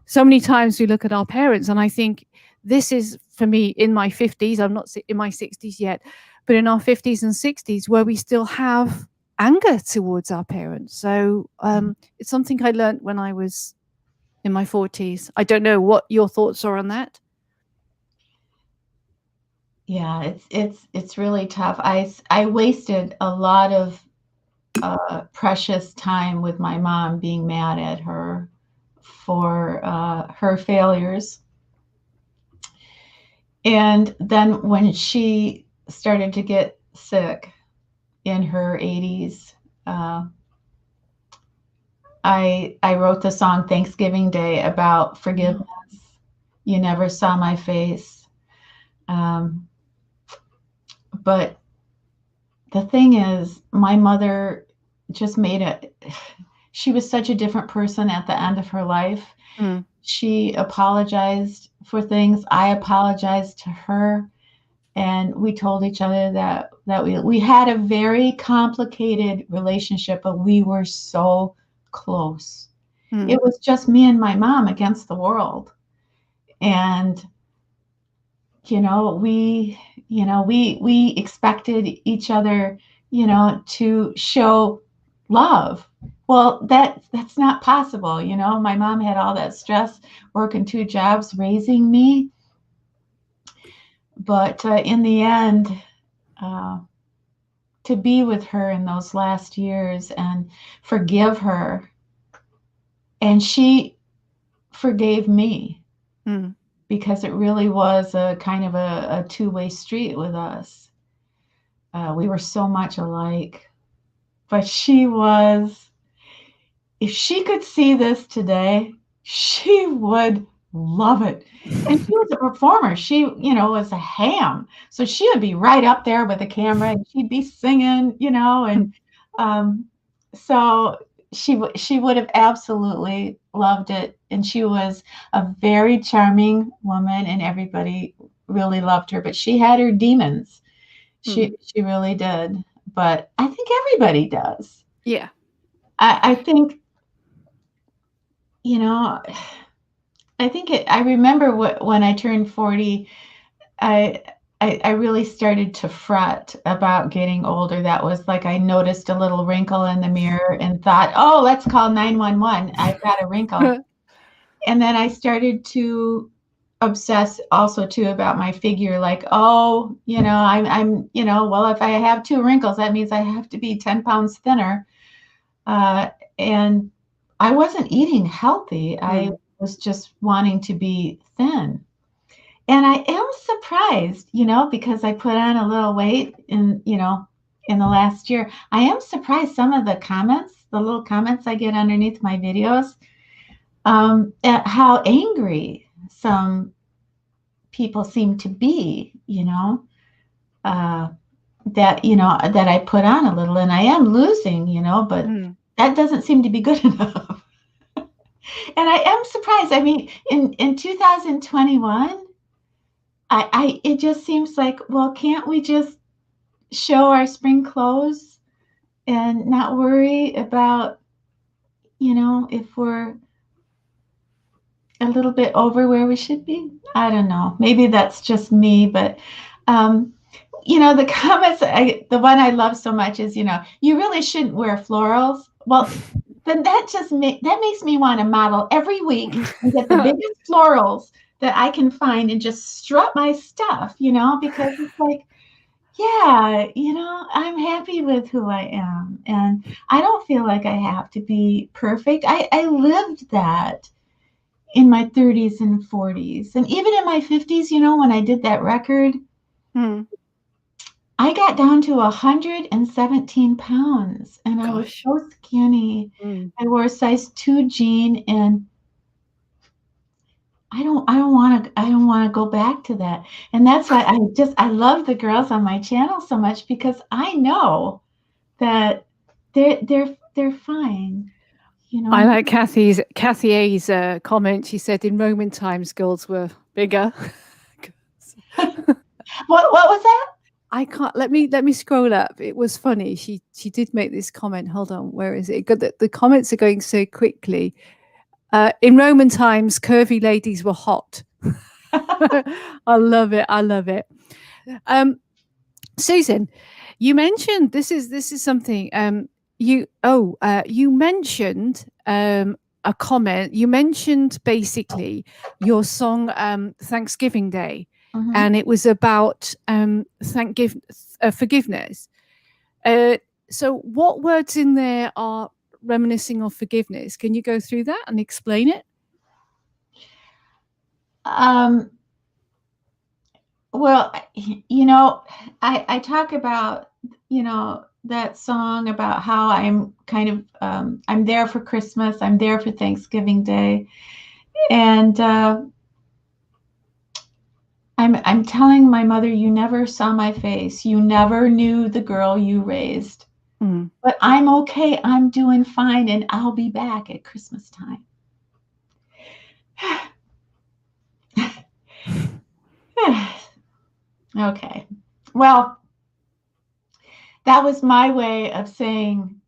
so many times we look at our parents, and I think this is for me in my 50s. I'm not in my 60s yet, but in our 50s and 60s, where we still have anger towards our parents. So it's something I learned when I was in my 40s. I don't know what your thoughts are on that. yeah, it's really tough. I wasted a lot of precious time with my mom being mad at her for her failures. And then when she started to get sick in her 80s, uh, I wrote the song Thanksgiving Day about forgiveness. You never saw my face. Um, but the thing is, my mother just made it. She was such a different person at the end of her life. Mm. She apologized for things. I apologized to her, and we told each other that we had a very complicated relationship, but we were so close. Mm. It was just me and my mom against the world. And we expected each other, to show love. Well, that's not possible. My mom had all that stress, working two jobs, raising me. But in the end, uh, to be with her in those last years and forgive her, and she forgave me, Mm. because it really was a kind of a two-way street with us. We were so much alike. But if she could see this today, she would love it. And she was a performer. She, was a ham. So she would be right up there with the camera, and she'd be singing, and um, so she would have absolutely loved it. And she was a very charming woman, and everybody really loved her. But she had her demons. Mm. She really did. But I think everybody does. Yeah. I think, you know, I remember when I turned 40, I, I really started to fret about getting older. That was like I noticed a little wrinkle in the mirror and thought, oh, let's call 911. I've got a wrinkle. And then I started to obsess also too about my figure, like, oh, well, if I have two wrinkles, that means I have to be 10 pounds thinner. Uh, and I wasn't eating healthy. I Mm. was just wanting to be thin. And I am surprised, because I put on a little weight in the last year. I am surprised some of the little comments I get underneath my videos, at how angry some people seem to be, uh, that I put on a little, and I am losing, but Mm. that doesn't seem to be good enough. And I am surprised. I mean, in 2021, it just seems like, well, can't we just show our spring clothes and not worry about, if we're a little bit over where we should be? I don't know. Maybe that's just me, but um, the comments, the one I love so much is, you really shouldn't wear florals. Well, then that makes me want to model every week and get the biggest florals that I can find and just strut my stuff, because it's like, yeah, I'm happy with who I am. And I don't feel like I have to be perfect. I lived that in my 30s and 40s. And even in my 50s, when I did that record, Mm. I got down to 117 pounds and I was Gosh. so skinny. Mm. I wore a size 2 jean and I don't want to go back to that. And that's why I love the girls on my channel so much because I know that they're fine, you I know. like Kathy A's comment. She said in Roman times girls were bigger. What was that? I can't let me scroll up. It was funny. She did make this comment. Hold on, where is it? The comments are going so quickly. In Roman times, curvy ladies were hot. I love it. I love it. Um, Susan, you mentioned this is something. You mentioned a comment. You mentioned basically your song Thanksgiving Day, Mhm. and it was about forgiveness. Uh, so, what words in there are reminiscing of forgiveness? Can you go through that and explain it? Um, well, I talk about, that song about how I'm kind of I'm there for Christmas, I'm there for Thanksgiving Day, and I'm telling my mother, you never saw my face, you never knew the girl you raised, Mm. but I'm okay, I'm doing fine, and I'll be back at Christmas time. Okay. Well, that was my way of saying,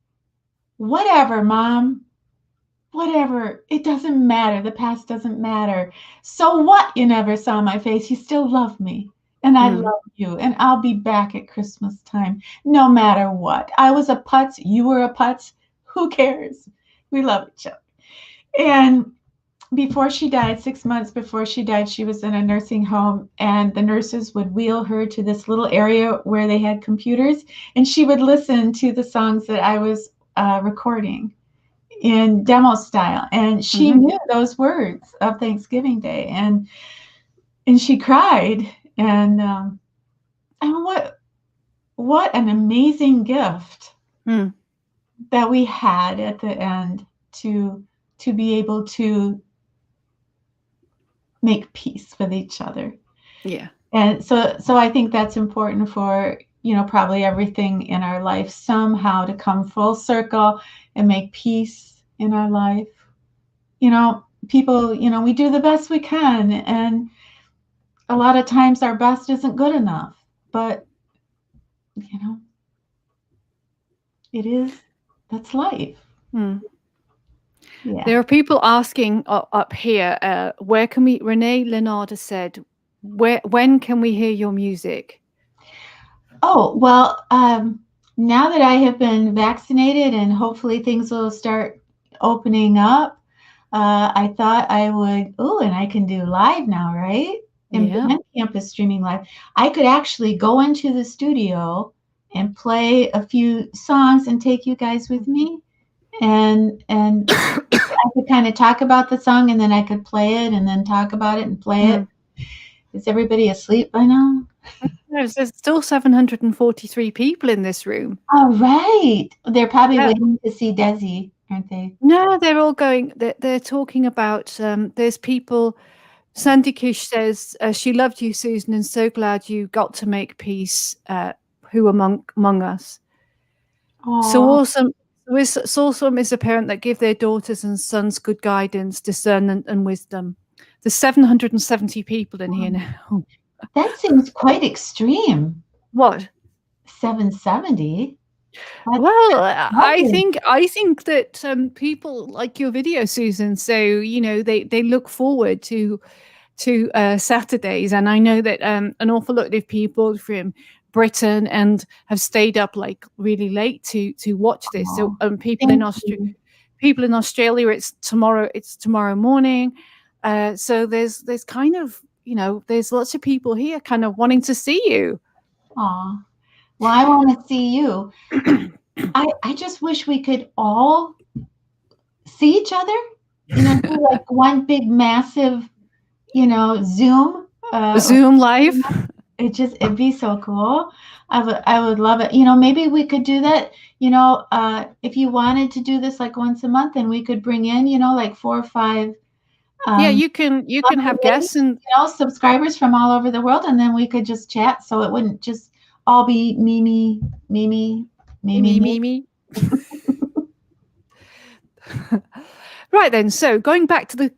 whatever, mom, whatever. It doesn't matter. The past doesn't matter. So what? You never saw my face. You still love me. And I Mm. love you. And I'll be back at Christmas time, no matter what. I was a putz. You were a putz. Who cares? We love each other. And before she died, 6 months before she died, she was in a nursing home, and the nurses would wheel her to this little area where they had computers, and she would listen to the songs that I was recording in demo style, and she Hmm. knew those words of Thanksgiving Day, and she cried, and what an amazing gift Mm. that we had at the end to be able to make peace with each other. Yeah. And so I think that's important for, probably everything in our life somehow to come full circle and make peace in our life. People, we do the best we can, and a lot of times our best isn't good enough, but you know, it is, that's life. Mm. Yeah. There are people asking up here, where can we? Renee Leonard has said, when can we hear your music? Oh, well, now that I have been vaccinated and hopefully things will start opening up, I thought I would, oh, and I can do live now, right? And Yeah. campus streaming live. I could actually go into the studio and play a few songs and take you guys with me. And I could kind of talk about the song and then I could play it and then talk about it and play it. Mm. Is everybody asleep by now? There's still 743 people in this room. All right. They're probably Yeah. waiting to see Desi, aren't they? No, they're all going. They're talking about. There's people. Sandy Kish says she loved you, Susan, and so glad you got to make peace. Who among us? So Oh, awesome. So awesome is a parent that give their daughters and sons good guidance, discernment, and wisdom. There's 770 people in here now. that seems quite extreme. What? 770. That's Well, lovely. I think that people like your video, Susan. So they look forward to Saturdays, and I know that an awful lot of people from Britain and have stayed up like really late to watch this. So Oh, thank you. people in Australia, it's tomorrow morning. So there's kind of there's lots of people here kind of wanting to see you. Aw. Well, I want to see you. I just wish we could all see each other, do like one big massive, Zoom. Zoom live. It'd be so cool. I would love it. Maybe we could do that. If you wanted to do this like once a month, and we could bring in, like 4 or 5 Yeah, um, you can have guests and subscribers from all over the world, and then we could just chat, so it wouldn't just all be me, me, me, me, me, me, me. me. Right then, so going back to this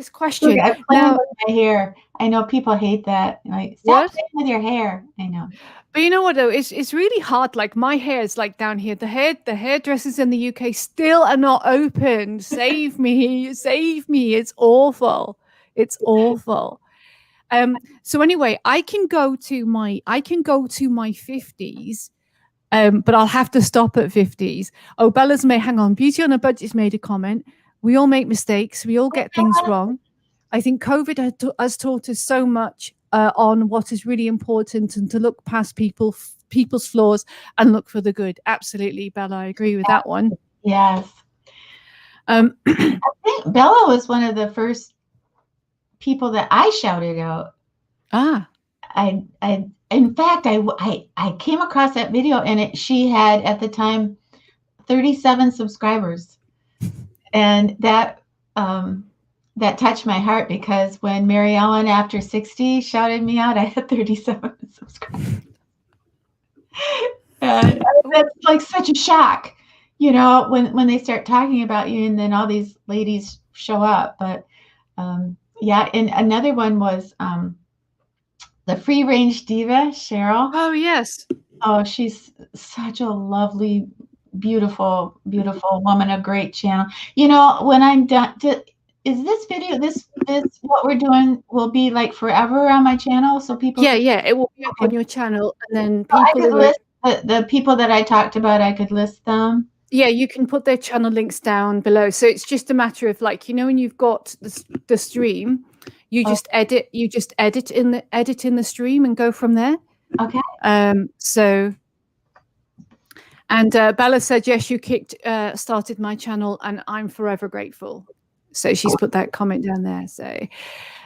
question. Look, I'm playing Now, with my hair. I know people hate that. Like, stop what? playing with your hair. I know. But you know what though? It's really hard. Like my hair is like down here. The hairdressers in the UK still are not open. Save me, save me. It's awful. It's awful. So anyway, I can go to my 50s. But I'll have to stop at 50s. Oh, Bella's may hang on. Beauty on a Budget's made a comment. We all make mistakes. We all get things wrong. I think COVID has taught us so much on what is really important, and to look past people's flaws and look for the good. Absolutely, Bella. I agree with that one. Yes. I think Bella was one of the first people that I shouted out. In fact, I came across that video, and she had at the time 37 subscribers, and that touched my heart, because when Mary Ellen after 60 shouted me out, I had 37 subscribers. And that's like such a shock, when they start talking about you, and then all these ladies show up. But yeah, and another one was the Free Range Diva, Cheryl. Oh, yes. Oh, she's such a lovely, beautiful, beautiful woman, a great channel. When I'm done, is this video, this what we're doing will be like forever on my channel? So people. Yeah, it will be up on your channel, and then people. I could list the people that I talked about. I could list them. Yeah, you can put their channel links down below. So it's just a matter of, like, when you've got the stream, you just edit in the stream and go from there. Okay. So, and Bella said, yes, you started my channel, and I'm forever grateful. So she's put that comment down there. So,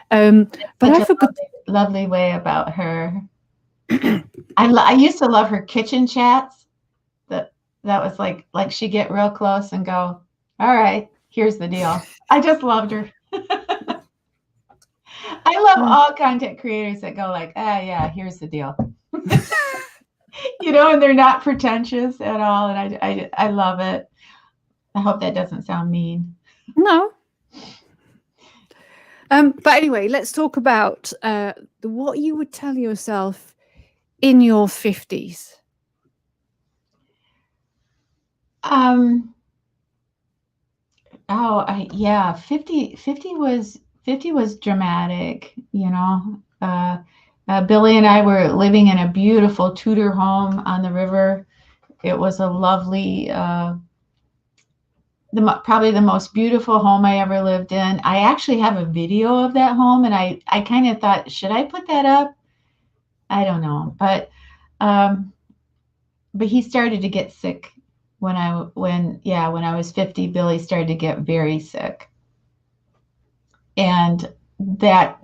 but I forgot. Lovely way about her. I used to love her kitchen chats. That was like she'd get real close and go, all right, here's the deal. I just loved her. I love all content creators that go like, yeah, here's the deal. And they're not pretentious at all. And I love it. I hope that doesn't sound mean. No. But anyway, let's talk about what you would tell yourself in your 50s. 50 was dramatic, Billy and I were living in a beautiful Tudor home on the river. It was a lovely, probably the most beautiful home I ever lived in. I actually have a video of that home, and I kind of thought, should I put that up? I don't know, but he started to get sick when I was 50. Billy started to get very sick, and that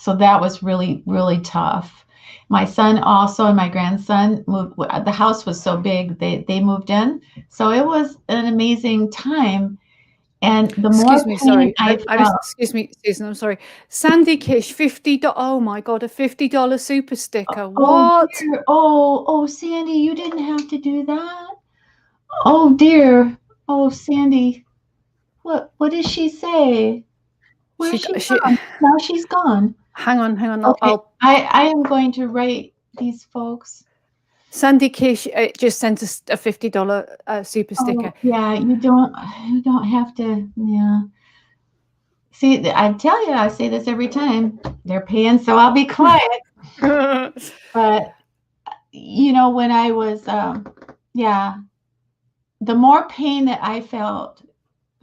was really, really tough. My son also, and my grandson moved. The house was so big, they moved in, so it was an amazing time. And the more excuse me, Susan, I'm sorry. Sandy Kish, $50. Oh my God, a $50 super sticker. What? Oh, Sandy, you didn't have to do that. Oh dear. Oh, Sandy. What did she say? Where's she gone? Now she's gone. Hang on. Okay. I am going to write these folks. Sandy Kish just sent us a $50 super sticker. Yeah, you don't have to. Yeah. See, I tell you, I say this every time. They're paying, so I'll be quiet. But when I was, the more pain that I felt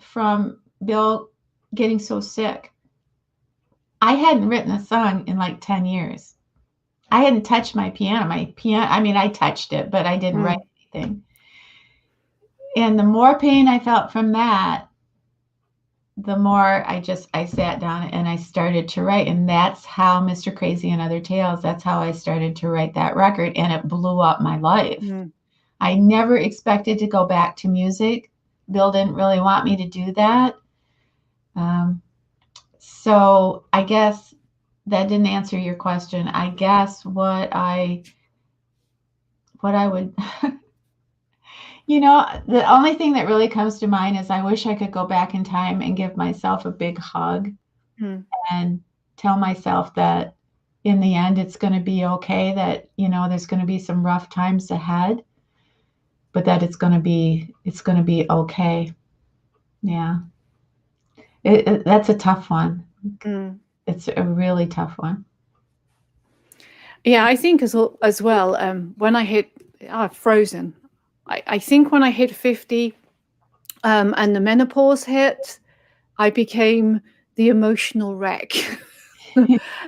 from Bill getting so sick, I hadn't written a song in like 10 years. I hadn't touched my piano. I mean, I touched it, but I didn't write anything. And the more pain I felt from that, the more I sat down and I started to write. And that's how Mr. Crazy and Other Tales, that's how I started to write that record. And it blew up my life. I never expected to go back to music. Bill didn't really want me to do that. So I guess that didn't answer your question. I guess what I would, the only thing that really comes to mind is I wish I could go back in time and give myself a big hug and tell myself that in the end, it's going to be okay, that, there's going to be some rough times ahead, but that it's going to be okay. Yeah. That's a tough one. It's a really tough one. Yeah, I think as well, when I hit frozen, I think when I hit 50 and the menopause hit, I became the emotional wreck.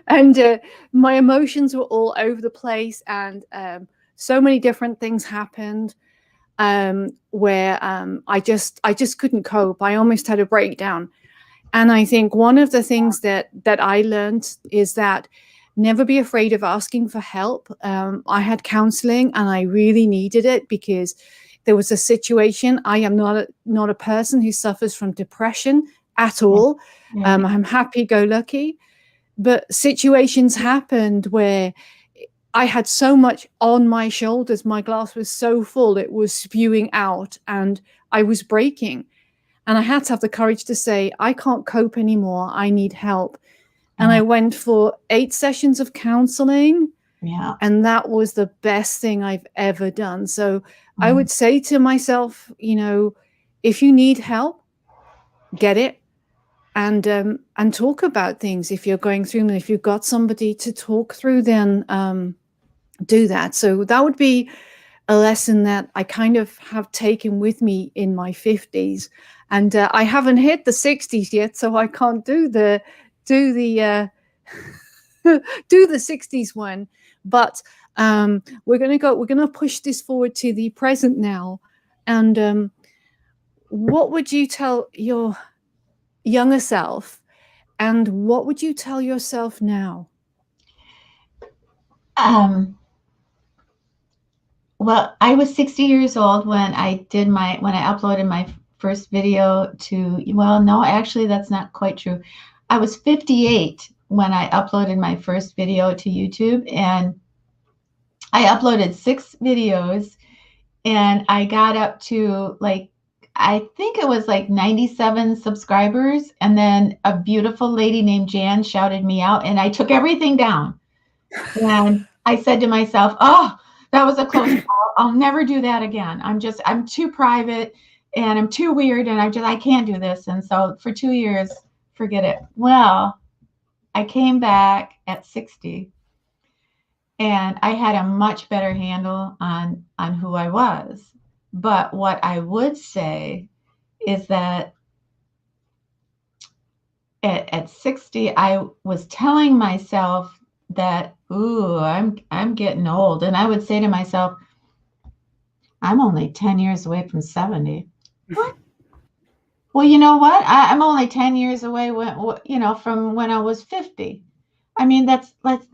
And my emotions were all over the place, and so many different things happened where I just couldn't cope. I almost had a breakdown. And I think one of the things that I learned is that never be afraid of asking for help. I had counseling and I really needed it because there was a situation. I am not a person who suffers from depression at all. I'm happy-go-lucky. But situations happened where I had so much on my shoulders. My glass was so full, it was spewing out and I was breaking. And I had to have the courage to say, I can't cope anymore. I need help. And I went for 8 sessions of counseling. Yeah. And that was the best thing I've ever done. So I would say to myself, if you need help, get it. And talk about things if you're going through them. If you've got somebody to talk through, then do that. So that would be a lesson that I kind of have taken with me in my 50s. And I haven't hit the 60s yet, so I can't do the 60s one. But we're gonna push this forward to the present now. And what would you tell your younger self, and what would you tell yourself now? Well, I was 60 years old when I uploaded my first video to, well, no, actually that's not quite true. I was 58 when I uploaded my first video to YouTube, and I uploaded 6 videos and I got up to I think it was 97 subscribers. And then a beautiful lady named Jan shouted me out and I took everything down. And I said to myself, oh, that was a close call. I'll never do that again. I'm too private and I'm too weird and I can't do this. And so for 2 years, forget it. Well, I came back at 60 and I had a much better handle on who I was. But what I would say is that at 60, I was telling myself that, ooh, I'm getting old. And I would say to myself, I'm only 10 years away from 70. What? Well, you know what? I'm only 10 years away from when I was 50. I mean, that's the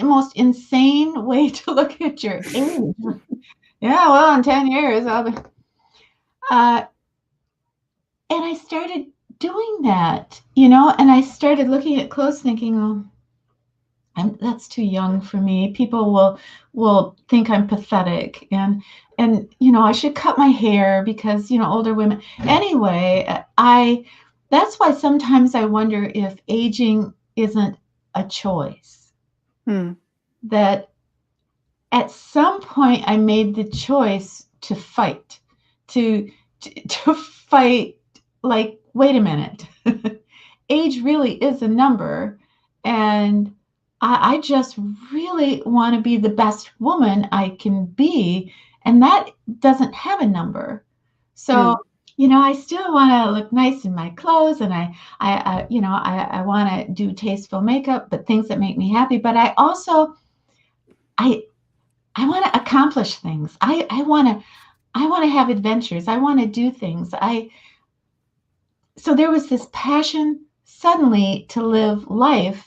most insane way to look at your age. Yeah, well, in 10 years, I'll be. And I started doing that, and I started looking at clothes thinking, oh, that's too young for me. People will think I'm pathetic, and I should cut my hair because older women. Anyway, that's why sometimes I wonder if aging isn't a choice. That at some point I made the choice to fight, to fight. Like, wait a minute, age really is a number, and I just really want to be the best woman I can be, and that doesn't have a number. So, I still want to look nice in my clothes, and I want to do tasteful makeup, but things that make me happy. But I also I want to accomplish things. I want to have adventures. I want to do things. So there was this passion suddenly to live life,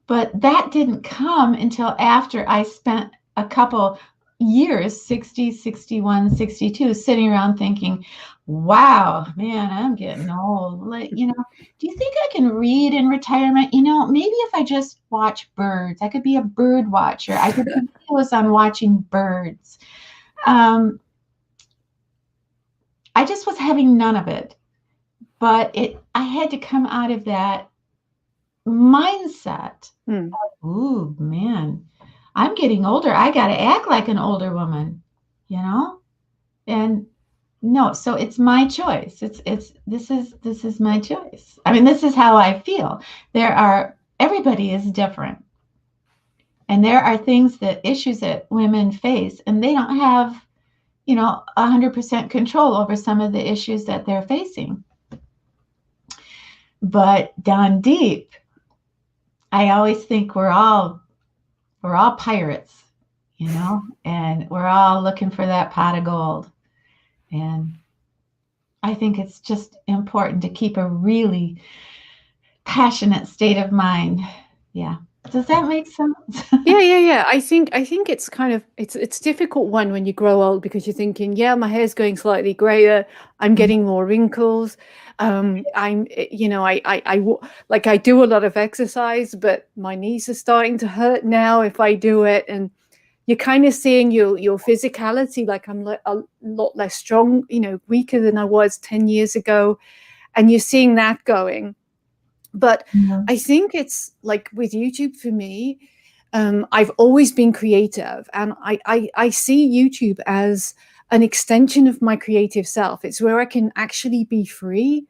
but that didn't come until after I spent a couple years, 60, 61, 62, sitting around thinking, wow, man, I'm getting old. Like, do you think I can read in retirement? Maybe if I just watch birds, I could be a bird watcher. I could do videos on watching birds. I just was having none of it. But I had to come out of that mindset. Ooh, man, I'm getting older. I got to act like an older woman, And no, so it's my choice. This is my choice. I mean, this is how I feel. Everybody is different. And there are issues that women face, and they don't have, 100% control over some of the issues that they're facing. But down deep, I always think we're all pirates, and we're all looking for that pot of gold. And I think it's just important to keep a really passionate state of mind. Yeah. Does that make sense? Yeah. I think it's kind of it's difficult when you grow old, because you're thinking, yeah, my hair's going slightly grayer, I'm getting more wrinkles. I'm, I do a lot of exercise, but my knees are starting to hurt now if I do it. And you're kind of seeing your physicality, like I'm a lot less strong, weaker than I was 10 years ago. And you're seeing that going. But I think it's like with YouTube for me, I've always been creative, and I see YouTube as an extension of my creative self. It's where I can actually be free.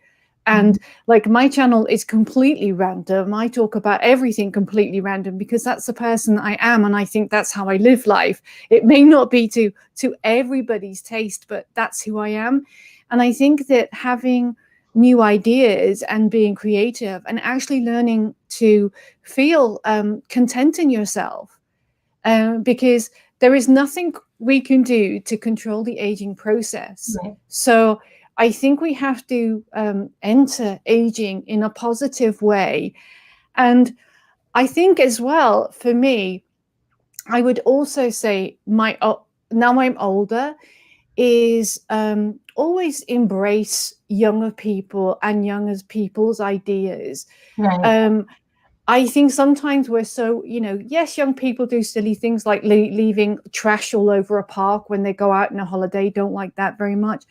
And like my channel is completely random. I talk about everything completely random because that's the person I am. And I think that's how I live life. It may not be to everybody's taste, but that's who I am. And I think that having new ideas and being creative and actually learning to feel content in yourself, because there is nothing we can do to control the aging process. Right. So I think we have to enter aging in a positive way. And I think as well, for me, I would also say now I'm older, is always embrace younger people and younger people's ideas. Right. I think sometimes we're so, yes, young people do silly things like leaving trash all over a park when they go out on a holiday. Don't like that very much.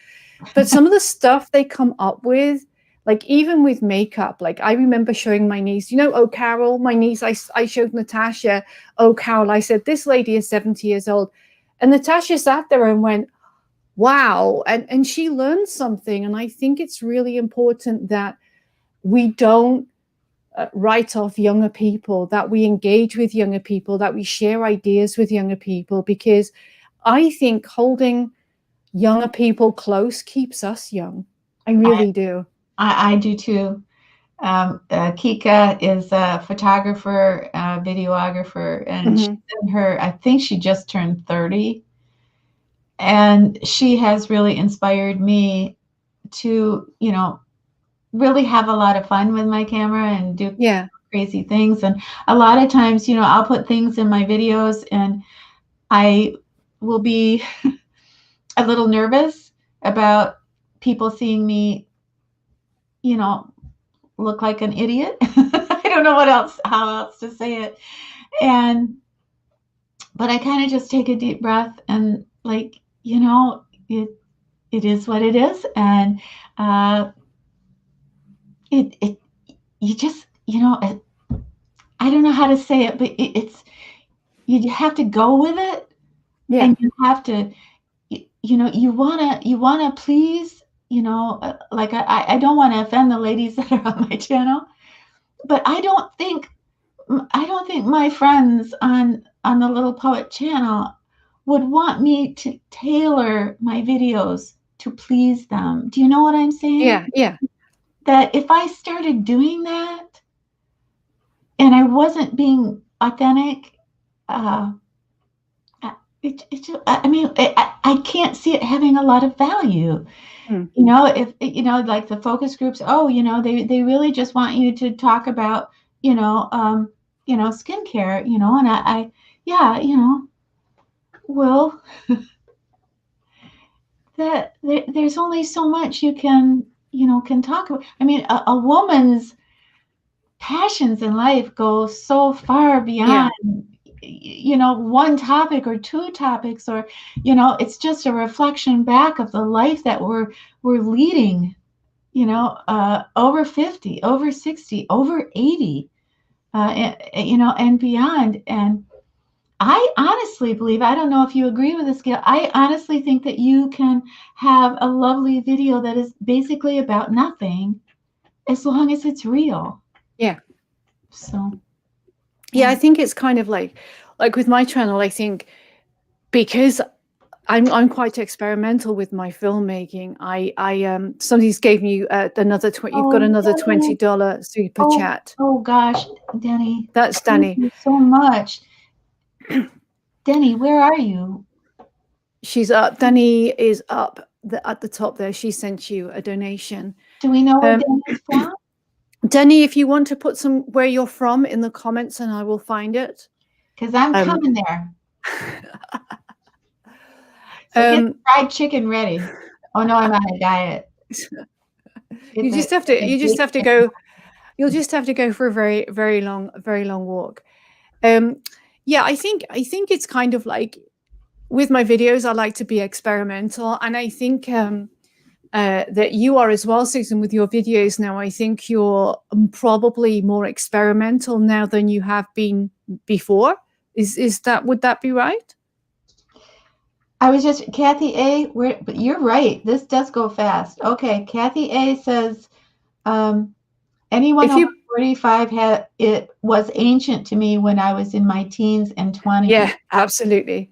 But some of the stuff they come up with, like even with makeup, like I remember showing my niece, oh, Carol, my niece, I showed Natasha, oh, Carol, I said, this lady is 70 years old. And Natasha sat there and went, wow. And she learned something. And I think it's really important that we don't write off younger people, that we engage with younger people, that we share ideas with younger people, because I think holding younger people close keeps us young. I really do. I do too. Kika is a photographer, videographer, and I think she just turned 30. And she has really inspired me to, really have a lot of fun with my camera and do crazy things. And a lot of times, I'll put things in my videos and I will be a little nervous about people seeing me, look like an idiot. I don't know how else to say it. But I kind of just take a deep breath and it is what it is. And you just, I don't know how to say it, but you have to go with it. Yeah. And you have to, you want to please, like I don't want to offend the ladies that are on my channel, but I don't think my friends on the Littlepoet channel would want me to tailor my videos to please them. Do you know what I'm saying? Yeah. That if I started doing that and I wasn't being authentic, uh, I mean, I can't see it having a lot of value. Mm. You know, if like the focus groups, oh, they really just want you to talk about, skincare, and yeah, well, there's only so much you can talk about. I mean, a woman's passions in life go so far Yeah. beyond one topic or two topics, or it's just a reflection back of the life that we're leading, over 50, over 60, over 80, and beyond. And I honestly believe, I don't know if you agree with this, Gail, I honestly think that you can have a lovely video that is basically about nothing as long as it's real. Yeah. So, Yeah, I think it's kind of like with my channel, I think because I'm quite experimental with my filmmaking. Somebody's gave me another you've got oh, another Danny, $20 super oh, chat. oh gosh, Denny, That's thank Danny. you so much. Denny, where are you? She's up. Danny is up at the top there. She sent you a donation. Do we know where Um, Denny's from? Danny, if you want to put some where you're from in the comments, and I will find it. Because I'm Um, coming there. So get the fried chicken ready. Oh no, I'm on a diet. you just have to. You just have to go. You'll just have to go for a very long walk. Yeah, I think it's kind of like with my videos, I like to be experimental, and I think that you are as well, Susan, with your videos now. I think you're probably more experimental now than you have been before. Is that, would that be right? I was just Kathy A. But you're right. This does go fast. Okay, Kathy A. says, anyone If over you 45 had it was ancient to me when I was in my teens and 20s. Yeah, absolutely.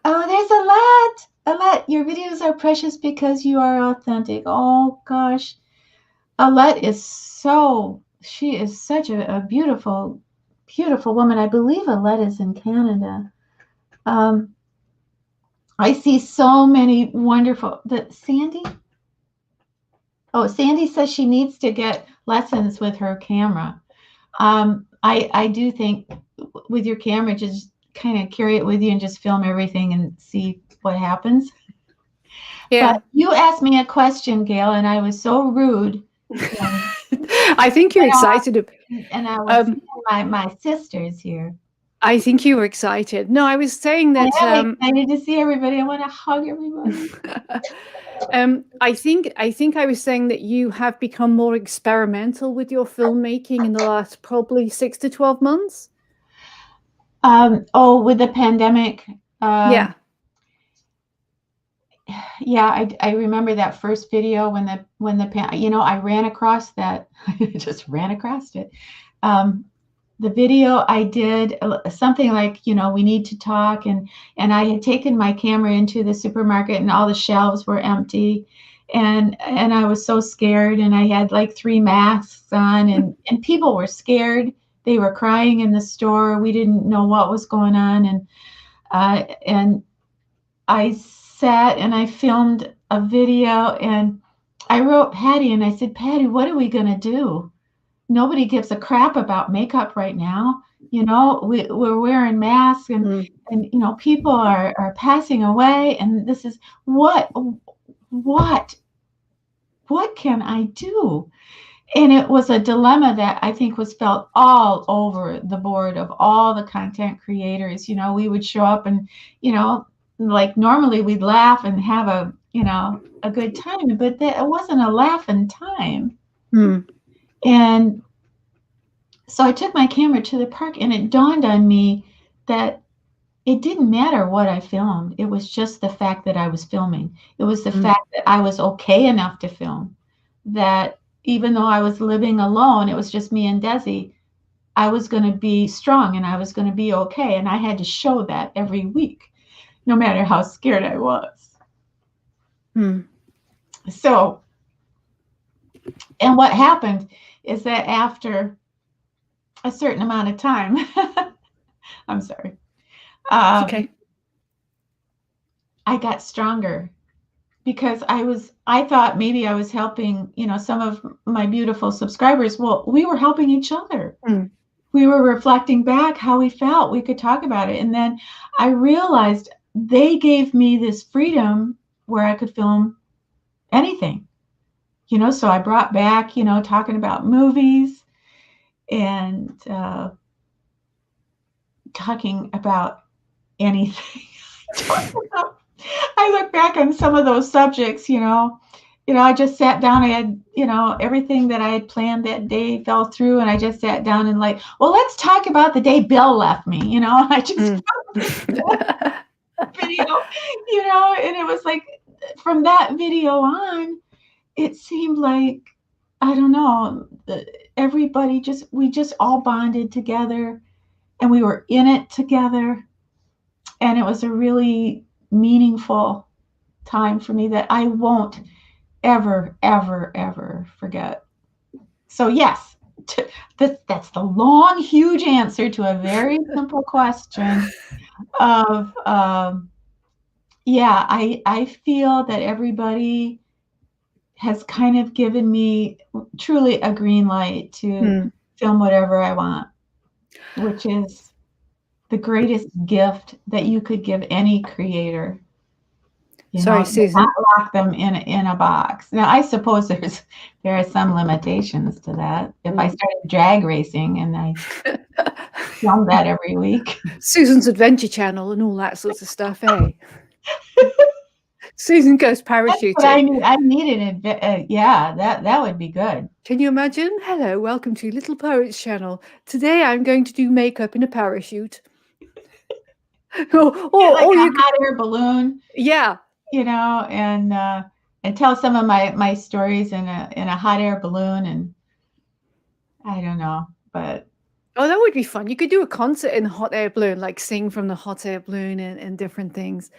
Oh, there's a lot. Alette, your videos are precious because you are authentic. Oh gosh. Alette she is such a beautiful, beautiful woman. I believe Alette is in Canada. I see so many wonderful, Sandy? Oh, Sandy says she needs to get lessons with her camera. I do think with your camera, just kind of carry it with you and just film everything and see what happens. Yeah. But you asked me a question, Gail, and I was so rude. I think you're excited. And I was my sisters here. I think you were excited. No, I was saying that I am excited to see everybody. I want to hug everybody. I think I was saying that you have become more experimental with your filmmaking in the last probably 6 to 12 months. With the pandemic. Yeah. Yeah, I remember that first video when I ran across that. I just ran across it. The video I did something like, we need to talk, and I had taken my camera into the supermarket and all the shelves were empty, and I was so scared, and I had like 3 masks on, and people were scared. They were crying in the store. We didn't know what was going on, and I sat and I filmed a video, and I wrote Patty and I said, Patty, what are we going to do? Nobody gives a crap about makeup right now. We're wearing masks, and people are passing away, and this is what can I do? And it was a dilemma that I think was felt all over the board of all the content creators. We would show up and, like normally we'd laugh and have a good time, but it wasn't a laughing time. And so I took my camera to the park, and it dawned on me that it didn't matter what I filmed. It was just the fact that I was filming. It was the fact that I was okay enough to film, that even though I was living alone, it was just me and Desi, I was going to be strong and I was going to be okay. And I had to show that every week, no matter how scared I was. So, and what happened is that after a certain amount of time, I'm sorry. Okay. I got stronger because I thought maybe I was helping, some of my beautiful subscribers. Well, we were helping each other. Mm. We were reflecting back how we felt. We could talk about it. And then I realized they gave me this freedom where I could film anything, so I brought back, talking about movies and talking about anything. I look back on some of those subjects, I just sat down. I had, everything that I had planned that day fell through, and I just sat down and like, well, let's talk about the day Bill left me, and I just video, and it was like from that video on, it seemed like, I don't know, everybody we just all bonded together, and we were in it together, and it was a really meaningful time for me that I won't ever, ever, ever forget. So yes, that's the long, huge answer to a very simple question of, yeah, I feel that everybody has kind of given me truly a green light to film whatever I want, which is the greatest gift that you could give any creator. Sorry, Susan. Not lock them in a box. Now, I suppose there are some limitations to that. If I started drag racing and I film that every week, Susan's Adventure Channel and all that sorts of stuff, eh? Susan goes parachuting. I need an yeah, that would be good. Can you imagine? Hello, welcome to Littlepoet's channel. Today I'm going to do makeup in a parachute. or like a hot air balloon. Yeah. And tell some of my stories in a hot air balloon, and I don't know, but oh, that would be fun. You could do a concert in a hot air balloon, like sing from the hot air balloon and different things.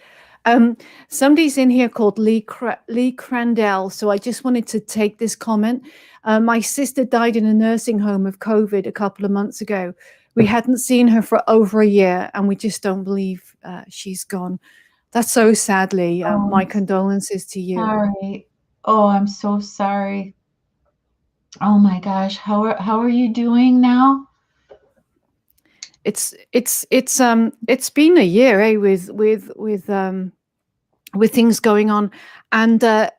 Somebody's in here called Lee Crandell, so I just wanted to take this comment. My sister died in a nursing home of COVID a couple of months ago. We hadn't seen her for over a year, and we just don't believe she's gone. That's so sadly. My condolences to you. Sorry. Oh, I'm so sorry. Oh my gosh, how are you doing now? It's been a year, eh, with things going on. And EH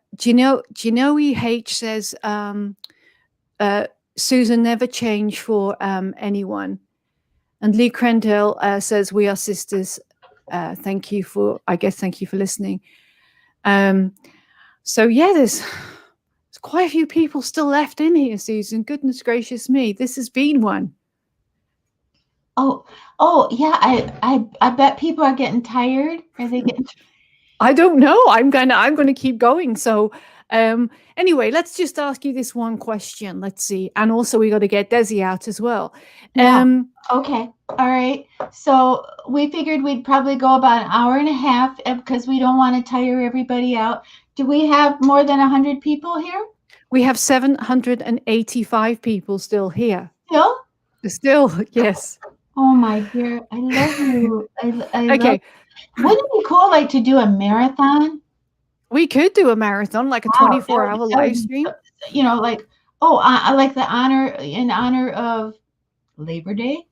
says Susan never changed for anyone. And Lee Crandell says we are sisters. Thank you for listening. So yeah, there's quite a few people still left in here, Susan. Goodness gracious me, this has been one. Oh yeah, I bet people are getting tired. Are they getting? I don't know. I'm gonna keep going. So anyway, let's just ask you this one question. Let's see. And also we got to get Desi out as well. Yeah. Okay. All right. So we figured we'd probably go about an hour and a half because we don't want to tire everybody out. Do we have more than 100 people here? We have 785 people still here. Still, yes. Oh my dear, I love you. I okay. Wouldn't it be cool, like, to do a marathon? We could do a marathon, like a 24-hour live stream. Like, I like in honor of Labor Day.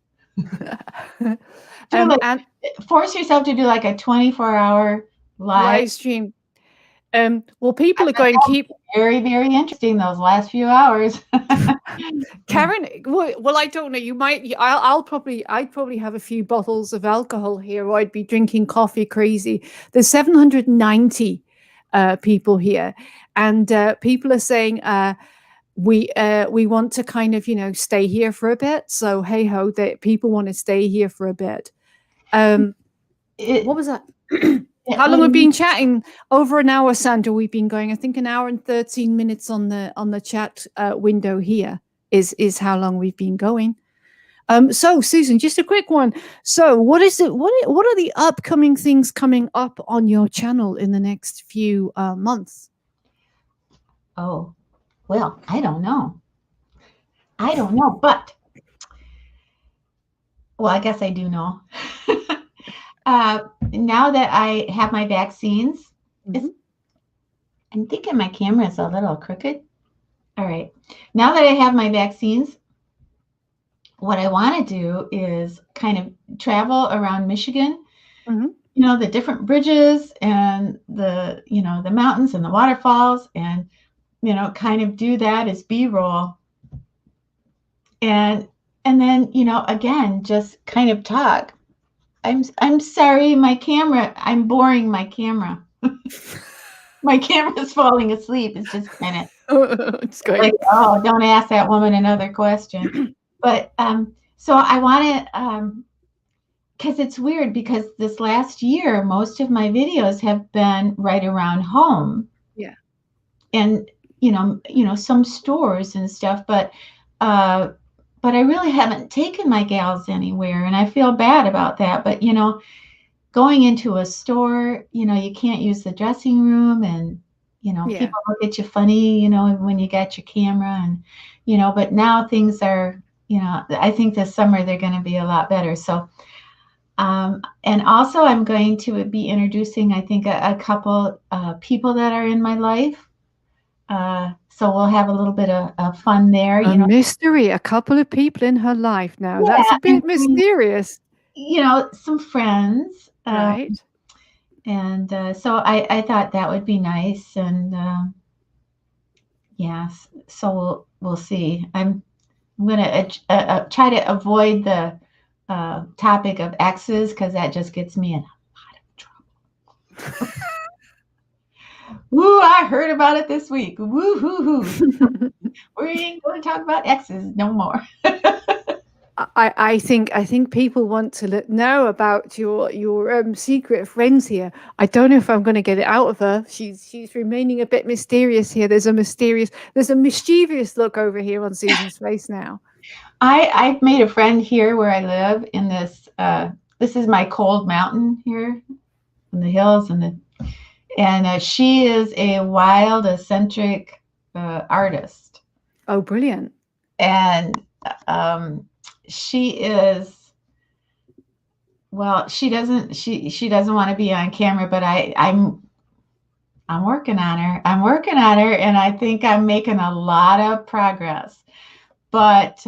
And force yourself to do like a 24-hour live stream. Well, people are going to keep very, very interesting those last few hours. Karen, well, I don't know. You might. I'd probably have a few bottles of alcohol here, or I'd be drinking coffee crazy. There's 790 people here, and people are saying we want to kind of stay here for a bit. So hey ho, that people want to stay here for a bit. What was that? How long have we been chatting? Over an hour, Sandra. We've been going. I think an hour and 13 minutes on the chat window here is how long we've been going. So Susan, just a quick one. So what is it? What are the upcoming things coming up on your channel in the next few months? Oh, well, I don't know. But well, I guess I do know. Now that I have my vaccines, Mm-hmm. I'm thinking my camera is a little crooked. All right. Now that I have my vaccines, what I want to do is kind of travel around Michigan, Mm-hmm. the different bridges and the mountains and the waterfalls, and, kind of do that as B-roll. And then, again, just kind of talk. I'm sorry, I'm boring my camera. My camera's falling asleep. It's just kind of It's going. like, oh, don't ask that woman another question. But so I want to, because it's weird, because this last year, most of my videos have been right around home. Yeah. And, some stores and stuff, but I really haven't taken my gals anywhere, and I feel bad about that. But, going into a store, you can't use the dressing room, and, Yeah. people look at you funny, when you got your camera, and, but now things are, I think this summer they're going to be a lot better. So, and also I'm going to be introducing, I think, a couple people that are in my life. So we'll have a little bit of fun there, A mystery, a couple of people in her life now. Yeah, That's a bit mysterious. Some friends. Right. And so I thought that would be nice. And yes, so we'll see. I'm going to try to avoid the topic of exes, because that just gets me in a lot of trouble. Woo, I heard about it this week. Woo hoo hoo. We ain't going to talk about exes no more. I think people want to know about your secret friends here. I don't know if I'm going to get it out of her. She's remaining a bit mysterious here. There's a mischievous look over here on Susan's face now. I've made a friend here where I live in this. This is my cold mountain here in the hills, and she is a wild, eccentric artist. Oh, brilliant! And she is, well, she doesn't want to be on camera, but I'm working on her. And I think I'm making a lot of progress. But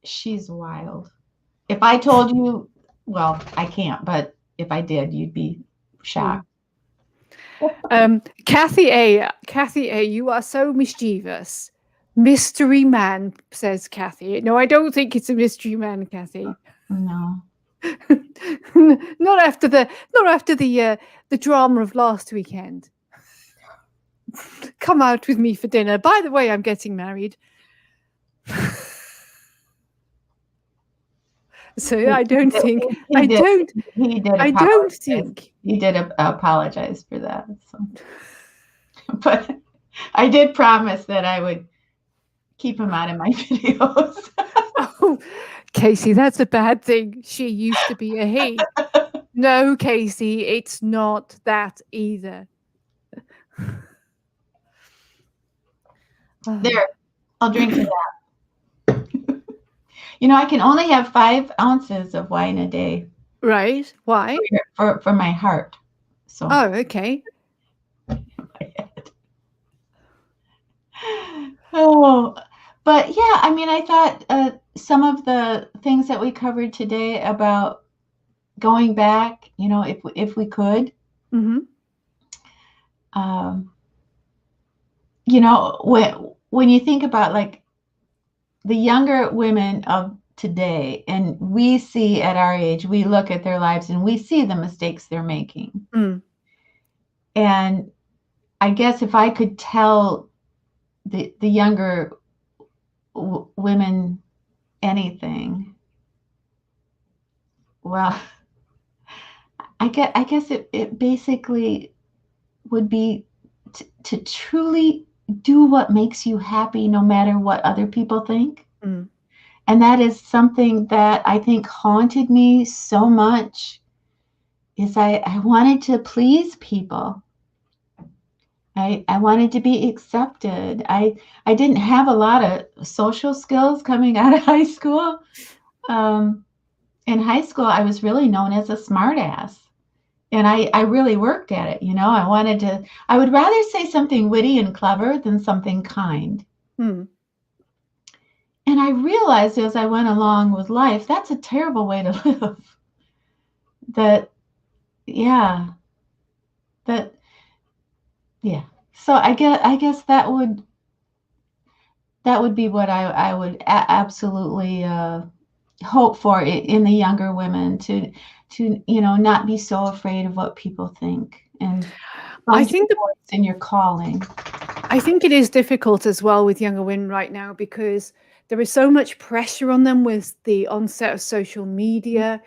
she's wild. If I told you, well, I can't, but if I did, you'd be shocked. Kathy A, you are so mischievous. Mystery man, says Kathy. No, I don't think it's a mystery man, Kathy. No. not after the drama of last weekend. Come out with me for dinner. By the way, I'm getting married. So I don't think He did apologize for that. So. But I did promise that I would keep him out of my videos. Oh, Casey, that's a bad thing. She used to be a he. No, Casey, it's not that either. There, I'll drink to that. I can only have 5 ounces of wine a day. Right? Why? For my heart. So. Oh, okay. Oh, but yeah, I mean, I thought some of the things that we covered today about going back, if we could, Mm-hmm. When you think about like the younger women of today, and we see at our age, we look at their lives and we see the mistakes they're making. Mm. And I guess if I could tell the younger women anything, well, I guess it basically would be to truly do what makes you happy, no matter what other people think. Mm. And that is something that I think haunted me so much, is I wanted to please people. I wanted to be accepted. I didn't have a lot of social skills coming out of high school. in high school, I was really known as a smart ass. And I really worked at it, I would rather say something witty and clever than something kind. Hmm. And I realized as I went along with life, that's a terrible way to live. That, yeah, that, yeah. So I guess that would be what I would absolutely hope for in the younger women to not be so afraid of what people think and I find your think the voice and your calling. I think it is difficult as well with younger women right now because there is so much pressure on them with the onset of social media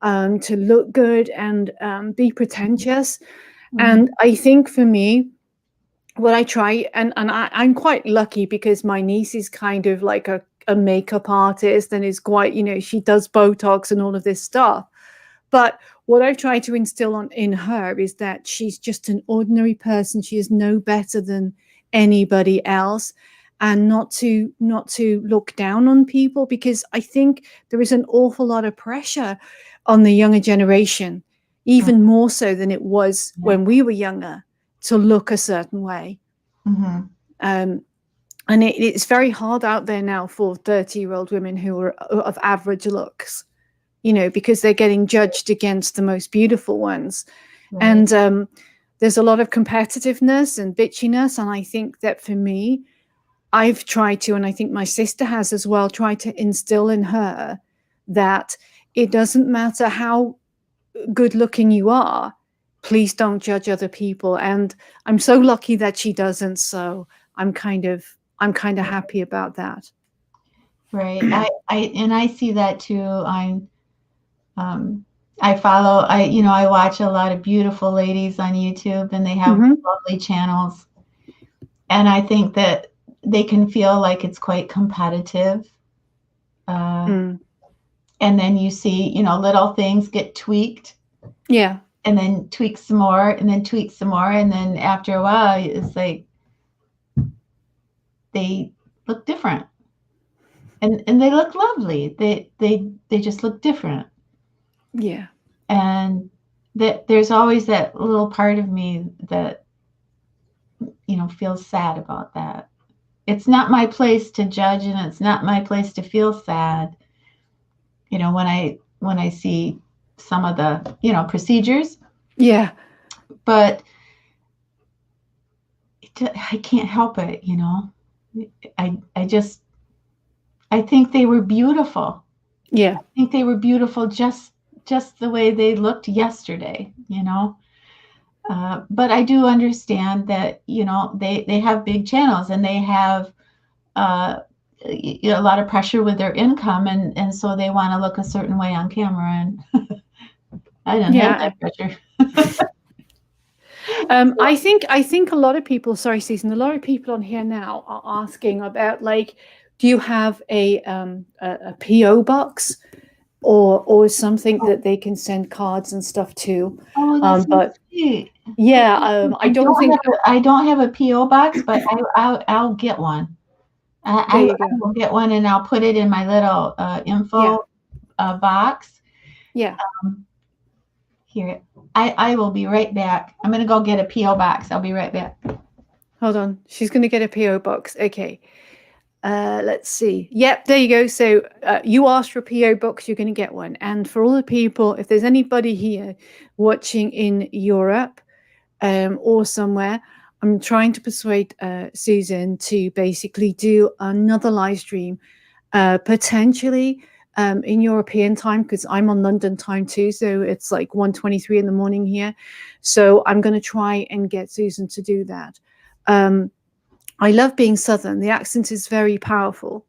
to look good and be pretentious. Mhm. And I think for me, what I try, I'm quite lucky because my niece is kind of like a makeup artist and is quite, she does Botox and all of this stuff. But what I try to instill in her is that she's just an ordinary person. She is no better than anybody else, and not to look down on people, because I think there is an awful lot of pressure on the younger generation, even more so than it was Yeah. when we were younger, to look a certain way. Mhm. Um, and it's very hard out there now for 30-year-old women who are of average looks, because they're getting judged against the most beautiful ones. Right. And there's a lot of competitiveness and bitchiness. And I think that for me, I've tried to, and I think my sister has as well, tried to instill in her that it doesn't matter how good looking you are, please don't judge other people. And I'm so lucky that she doesn't. So I'm kind of happy about that. Right. I see that too. Um, I follow, I watch a lot of beautiful ladies on YouTube and they have Hmm. lovely channels. And I think that they can feel like it's quite competitive. Uh, Mm. and then you see, little things get tweaked Yeah. and then tweak some more and then tweak some more. And then after a while, it's like they look different and they look lovely. They just look different. Yeah. And that there's always that little part of me that feels sad about that. It's not my place to judge and it's not my place to feel sad when I see some of the procedures, Yeah. but I can't help it. I think they were beautiful. Yeah. I think they were beautiful just the way they looked yesterday. But I do understand that they have big channels and they have uh, a lot of pressure with their income, and so they want to look a certain way on camera, and I don't have Yeah. that pressure. I think a lot of people, sorry, Susan, a lot of people on here now are asking about, like, do you have a PO box or something that they can send cards and stuff to? Oh, that's so But sweet. yeah, I I don't don't think. have a PO box, but I'll get one. There I you go. will get one and I'll put it in my little Yeah, info box. yeah. Um, Here, I will be right back. I'm gonna go get a PO box. I'll be right back. Hold on. She's going to get a PO box. Okay. Let's see. Yep, there you go. So you asked for a PO box, you're going to get one. And for all the people, if there's anybody here watching in Europe or somewhere, I'm trying to persuade Susan to basically do another live stream, potentially in European time, because I'm on London time too. So it's like 1:23 in the morning here. So I'm going to try and get Susan to do that. I love being Southern. The accent is very powerful.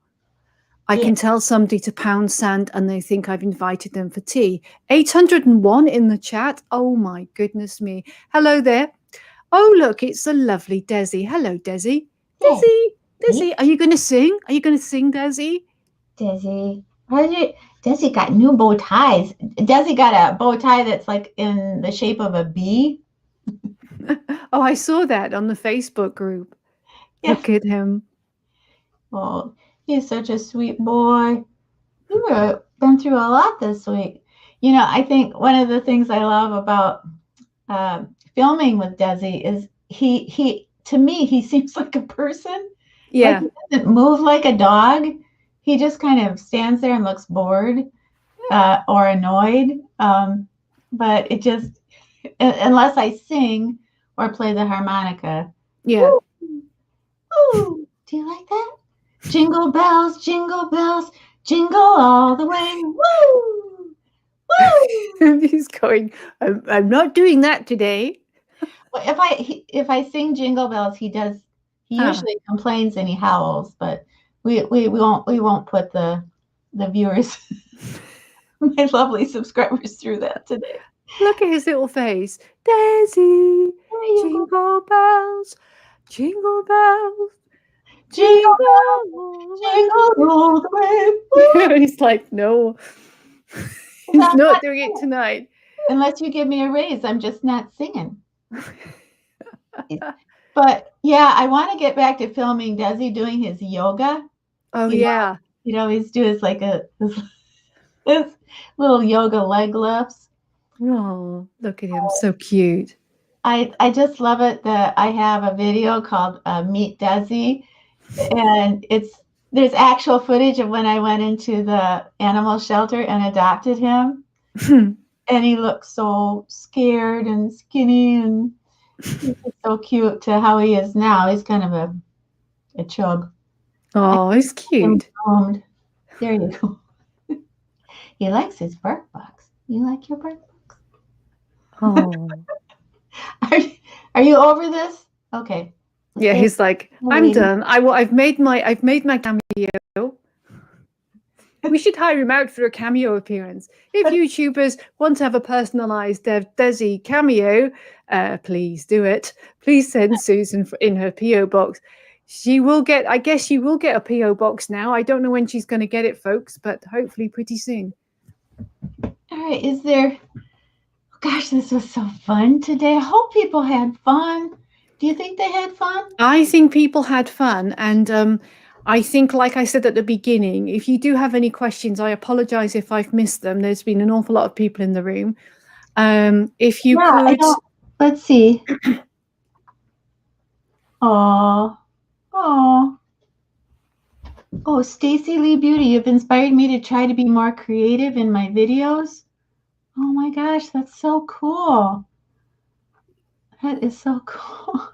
I Yeah. can tell somebody to pound sand and they think I've invited them for tea. 801 in the chat. Oh my goodness me. Hello there. Oh, look, it's a lovely Desi. Hello, Desi. Hey, Desi, hey, Desi, are you going to sing? Are you going to sing, Desi? Desi. Desi got new bow ties. Desi got a bow tie that's like in the shape of a bee. Oh, I saw that on the Facebook group. Yeah. Look at him. Oh, he's such a sweet boy. You were been through a lot this week. You know, I think one of the things I love about filming with Desi is he to me he seems like a person. Like Yeah. he doesn't move like a dog. He just kind of stands there and looks bored or annoyed. But it just unless I sing or play the harmonica. Yeah. Woo, woo. Do you like that? Jingle bells, jingle all the way. Woo! Woo! He's going, I'm not doing that today. Well, if I sing Jingle Bells, he does. He Ah. usually complains and he howls, but we won't put the viewers, my lovely subscribers, through that today. Look at his little face. Daisy, There you go. jingle bells, jingle bells, Jingle jingle all jingle all the way. the Woo! way. He's like, no, he's not doing it tonight. Unless you give me a raise, I'm just not singing. But yeah, I want to get back to filming Desi doing his yoga. Oh, You yeah. He's doing like his little yoga leg lifts. Oh, look at him. So cute. I just love it that I have a video called Meet Desi, and there's actual footage of when I went into the animal shelter and adopted him, and he looks so scared and skinny, and he's so cute to how he is now. He's kind of a chub. Oh, he's cute. There you go. He likes his bark box. You like your bark box? Oh. Are you over this? Okay. Yeah, he's like, I'm done. I've made my cameo. We should hire him out for a cameo appearance. If YouTubers want to have a personalized Desi cameo, please do it. Please send Susan in her PO box. I guess she will get a PO box now. I don't know when she's going to get it, folks, but hopefully pretty soon. All right. Gosh, this was so fun today. I hope people had fun. Do you think they had fun? I think people had fun. And I think, like I said at the beginning, if you do have any questions, I apologize if I've missed them. There's been an awful lot of people in the room. If you could... Let's see. Oh, Stacy Lee Beauty, you've inspired me to try to be more creative in my videos. Oh my gosh, that's so cool. That is so cool.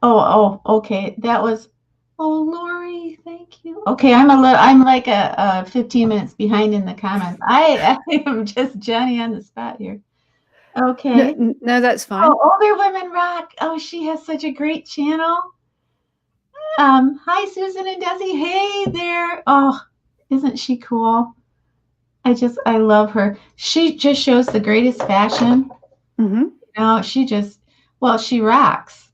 Okay. That was, Lori, thank you. Okay, I'm like a 15 minutes behind in the comments. I am just Jenny on the spot here. Okay. No, that's fine. Older Women Rock. Oh, she has such a great channel. Hi, Susan and Desi. Hey there. Oh, isn't she cool? I love her. She just shows the greatest fashion. Mm-hmm. You know, she rocks.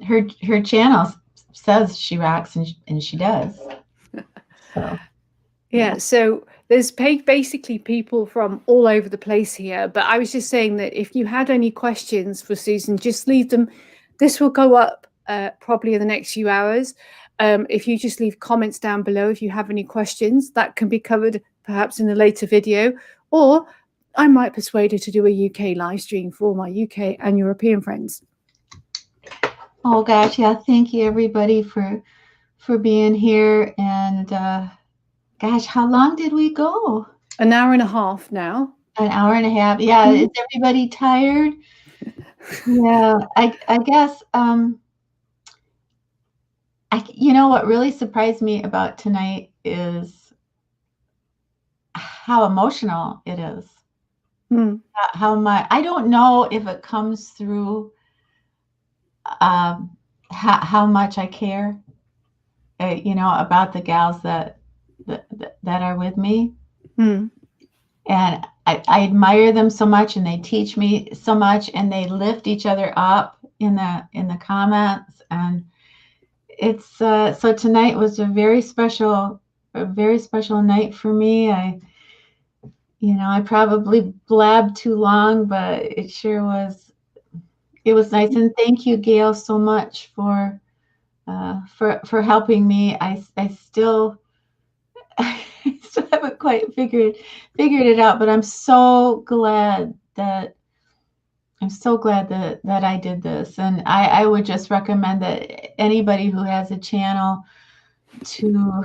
Her channel says she rocks, and she does. So, yeah. So there's basically people from all over the place here. But I was just saying that if you had any questions for Susan, just leave them. This will go up probably in the next few hours. If you just leave comments down below, if you have any questions, that can be covered perhaps in a later video, or I might persuade her to do a UK live stream for my UK and European friends. Oh gosh, yeah. Thank you everybody for being here. And gosh, how long did we go? An hour and a half now. An hour and a half. Yeah. Mm-hmm. Is everybody tired? Yeah. I guess. You know what really surprised me about tonight is how emotional it is. How much, I don't know if it comes through how much I care, about the gals that are with me. And I admire them so much, and they teach me so much, and they lift each other up in the comments. And it's so tonight was a very special night for me. I probably blabbed too long, but it sure was. It was nice, and thank you, Gail, so much for helping me. I still I still haven't quite figured it out, but I'm so glad that I did this. And I would just recommend that anybody who has a channel to,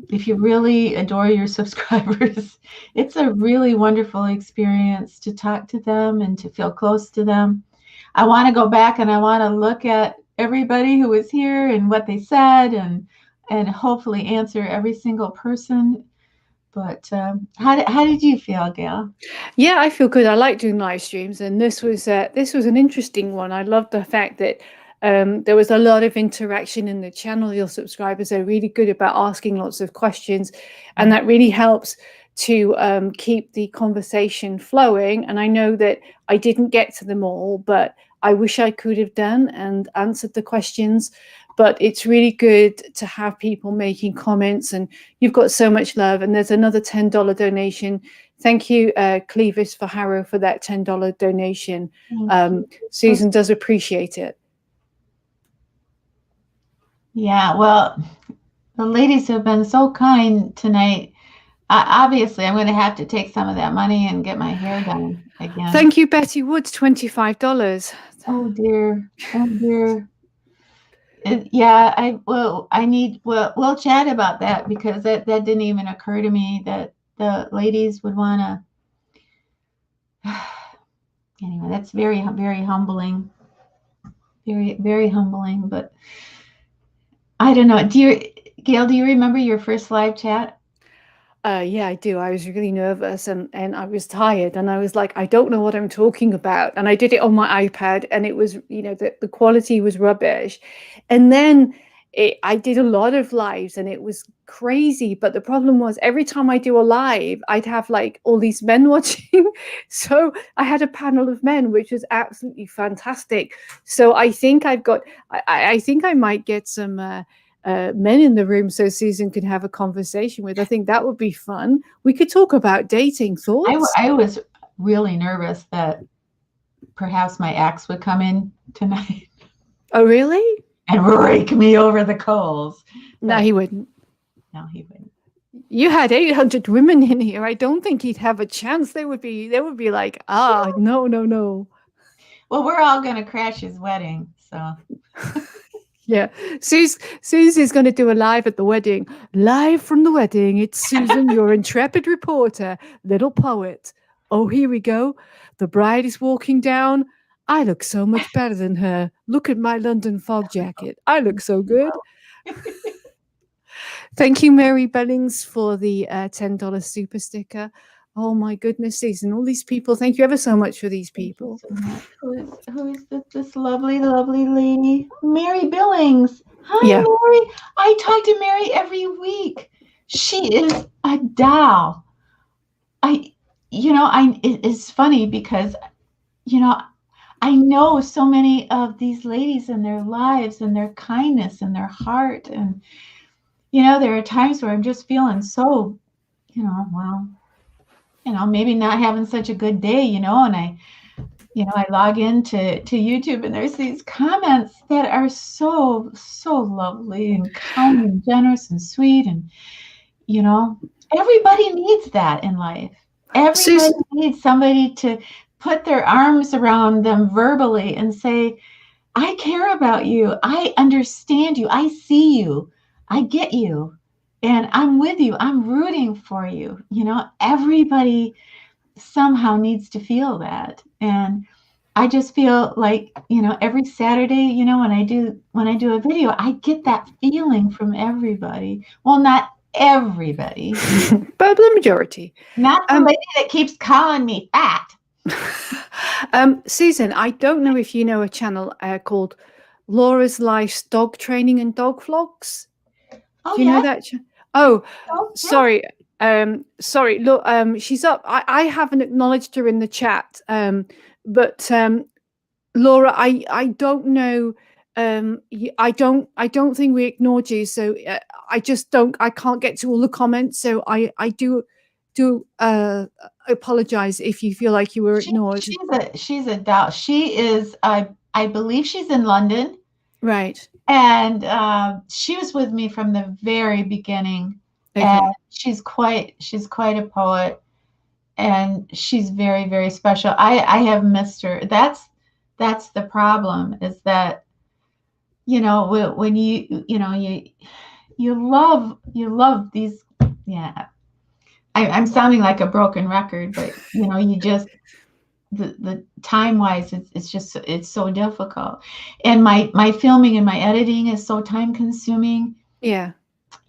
if you really adore your subscribers, it's a really wonderful experience to talk to them and to feel close to them. I want to go back and I want to look at everybody who was here and what they said, and hopefully answer every single person. But how did you feel, Gail? Yeah, I feel good. I like doing live streams, and this was an interesting one. I loved the fact that there was a lot of interaction in the channel. Your subscribers are really good about asking lots of questions, and that really helps to keep the conversation flowing. And I know that I didn't get to them all, but I wish I could have done and answered the questions. But it's really good to have people making comments, and you've got so much love. And there's another $10 donation. Thank you, Clevis for Harrow, for that $10 donation. Susan does appreciate it. Yeah, well, the ladies have been so kind tonight. Obviously, I'm going to have to take some of that money and get my hair done again. Thank you, Betty Woods, $25. Oh dear, oh dear. Yeah, we'll chat about that, because that didn't even occur to me that the ladies would want to. Anyway, that's very, very humbling. Very, very humbling. But I don't know. Gail, do you remember your first live chat? Yeah, I do. I was really nervous and I was tired, and I was like, I don't know what I'm talking about. And I did it on my iPad, and it was, the quality was rubbish. And then I did a lot of lives, and it was crazy. But the problem was, every time I do a live, I'd have like all these men watching. So I had a panel of men, which was absolutely fantastic. So I think I think I might get some men in the room so Susan can have a conversation with. I think that would be fun. We could talk about dating. Thoughts? I was really nervous that perhaps my ex would come in tonight. Oh, really? And rake me over the coals. No, he wouldn't. No, he wouldn't. You had 800 women in here. I don't think he'd have a chance. They would be like, no. Well, we're all going to crash his wedding, so. Yeah, Susie's going to do a live at the wedding. Live from the wedding, it's Susan, your intrepid reporter, Littlepoet. Oh, here we go. The bride is walking down. I look so much better than her. Look at my London fog jacket. I look so good. Thank you, Mary Bellings, for the $10 super sticker. Oh my goodness, Susan, all these people. Thank you ever so much for these people. Who is this lovely, lovely lady? Mary Billings. Hi, Yeah. Mary. I talk to Mary every week. She is a doll. It's funny because, I know so many of these ladies and their lives and their kindness and their heart. And, there are times where I'm just feeling so, maybe not having such a good day, and I log into YouTube, and there's these comments that are so, so lovely and kind and generous and sweet. And, everybody needs that in life. Everybody needs somebody to put their arms around them verbally and say, I care about you. I understand you. I see you. I get you. And I'm with you. I'm rooting for you. Everybody somehow needs to feel that. And I just feel like, every Saturday, when I do a video, I get that feeling from everybody. Well, not everybody, but the majority. Not the lady that keeps calling me fat. Susan, I don't know if you know a channel called Laura's Life's Dog Training and Dog Vlogs. Oh, do you know that? Sorry. Sorry. Look, she's up. I haven't acknowledged her in the chat. But Laura, I don't know. I don't think we ignored you. So I can't get to all the comments. So I do apologize if you feel like you were ignored. She's a doll. She is, I believe she's in London. Right. And she was with me from the very beginning. And Okay. she's quite a poet, and she's very, very special. I have missed her. That's the problem, is that, when you love these. Yeah, I'm sounding like a broken record, but you just, the time wise, it's so difficult. And my filming and my editing is so time consuming. Yeah.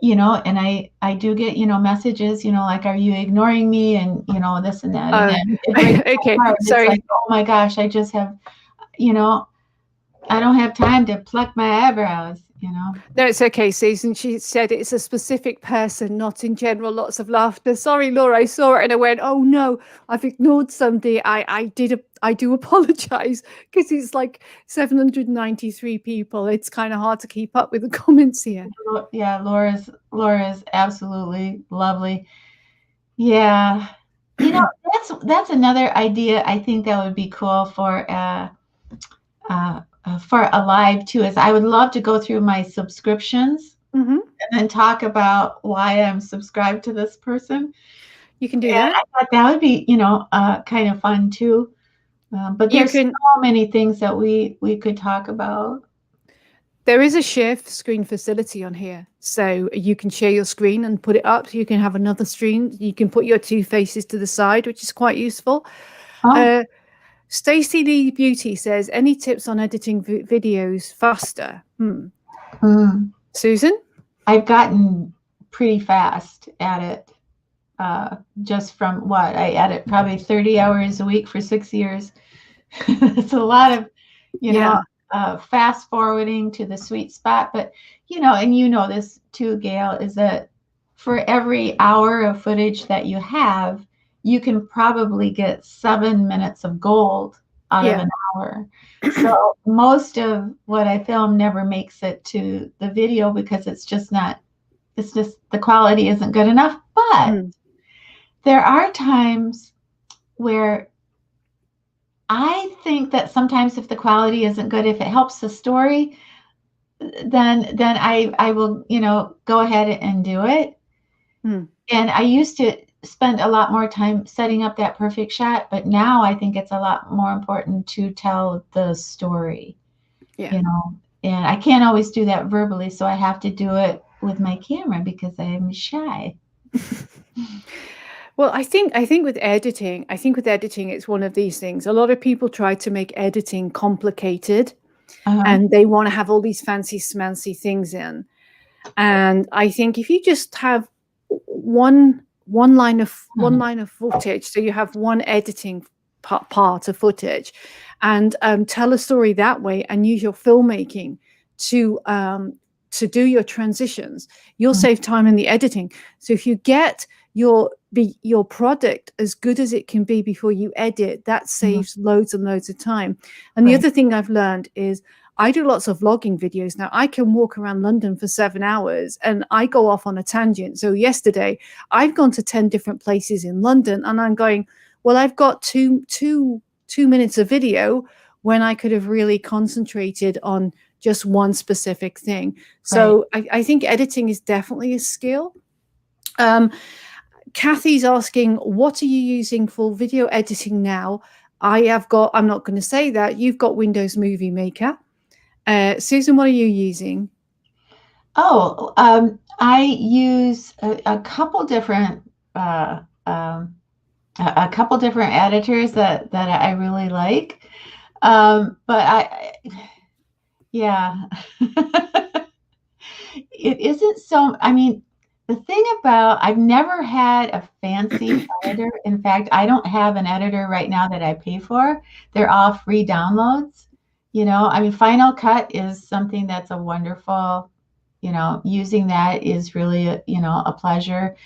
And I do get, messages, like, are you ignoring me, and this and that, and Oh, then it breaks okay. my heart. It's like, Sorry. oh my gosh, I just have, you know I don't have time to pluck my eyebrows. No, it's okay, Susan. She said it's a specific person, not in general. Lots of laughter. Sorry, Laura. I saw it and I went, "Oh no, I've ignored somebody." I do apologize, because it's like 793 people. It's kind of hard to keep up with the comments here. Yeah, Laura's absolutely lovely. Yeah. That's another idea I think that would be cool for a live too, is I would love to go through my subscriptions Hmm. and then talk about why I'm subscribed to this person. You can do And that. I thought that would be, kind of fun too. But You there's can. so many things that we could talk about. There is a share screen facility on here, so you can share your screen and put it up. You can have another screen. You can put your two faces to the side, which is quite useful. Oh, Uh, Stacey Lee Beauty says, any tips on editing videos faster? mm. Susan? I've gotten pretty fast at it. Just from what I edit, probably 30 hours a week for 6 years. It's a lot of, you know, Yeah. fast forwarding to the sweet spot. But, and this too, Gail, is that for every hour of footage that you have, you can probably get 7 minutes of gold out of Yeah. an hour. So most of what I film never makes it to the video, because it's just the quality isn't good enough. But Mm. there are times where I think that sometimes, if the quality isn't good, if it helps the story, then I will, go ahead and do it. Mm. And I used to spend a lot more time setting up that perfect shot, but now I think it's a lot more important to tell the story, Yeah. And I can't always do that verbally, so I have to do it with my camera because I'm shy. Well, I think with editing, it's one of these things. A lot of people try to make editing complicated, Uh-huh. and they want to have all these fancy smancy things in. And I think if you just have one line of footage, so you have one editing part of footage, and tell a story that way, and use your filmmaking to do your transitions, you'll Mhm. save time in the editing. So if you get your product as good as it can be before you edit, that Mhm. saves loads and loads of time. And the Right. other thing I've learned is I do lots of vlogging videos now. I can walk around London for 7 hours and I go off on a tangent. So yesterday I've gone to 10 different places in London, and I'm going, well, I've got two minutes of video when I could have really concentrated on just one specific thing. Right. So I think editing is definitely a skill. Kathy's asking, what are you using for video editing now? I'm not going to say that. You've got Windows Movie Maker. Susan, what are you using? Oh, I use a couple different uh, um, a couple different editors that I really like. But yeah, it isn't so. I mean, the thing about, I've never had a fancy editor. In fact, I don't have an editor right now that I pay for. They're all free downloads. I mean, Final Cut is something that's a wonderful, using that is really, a pleasure.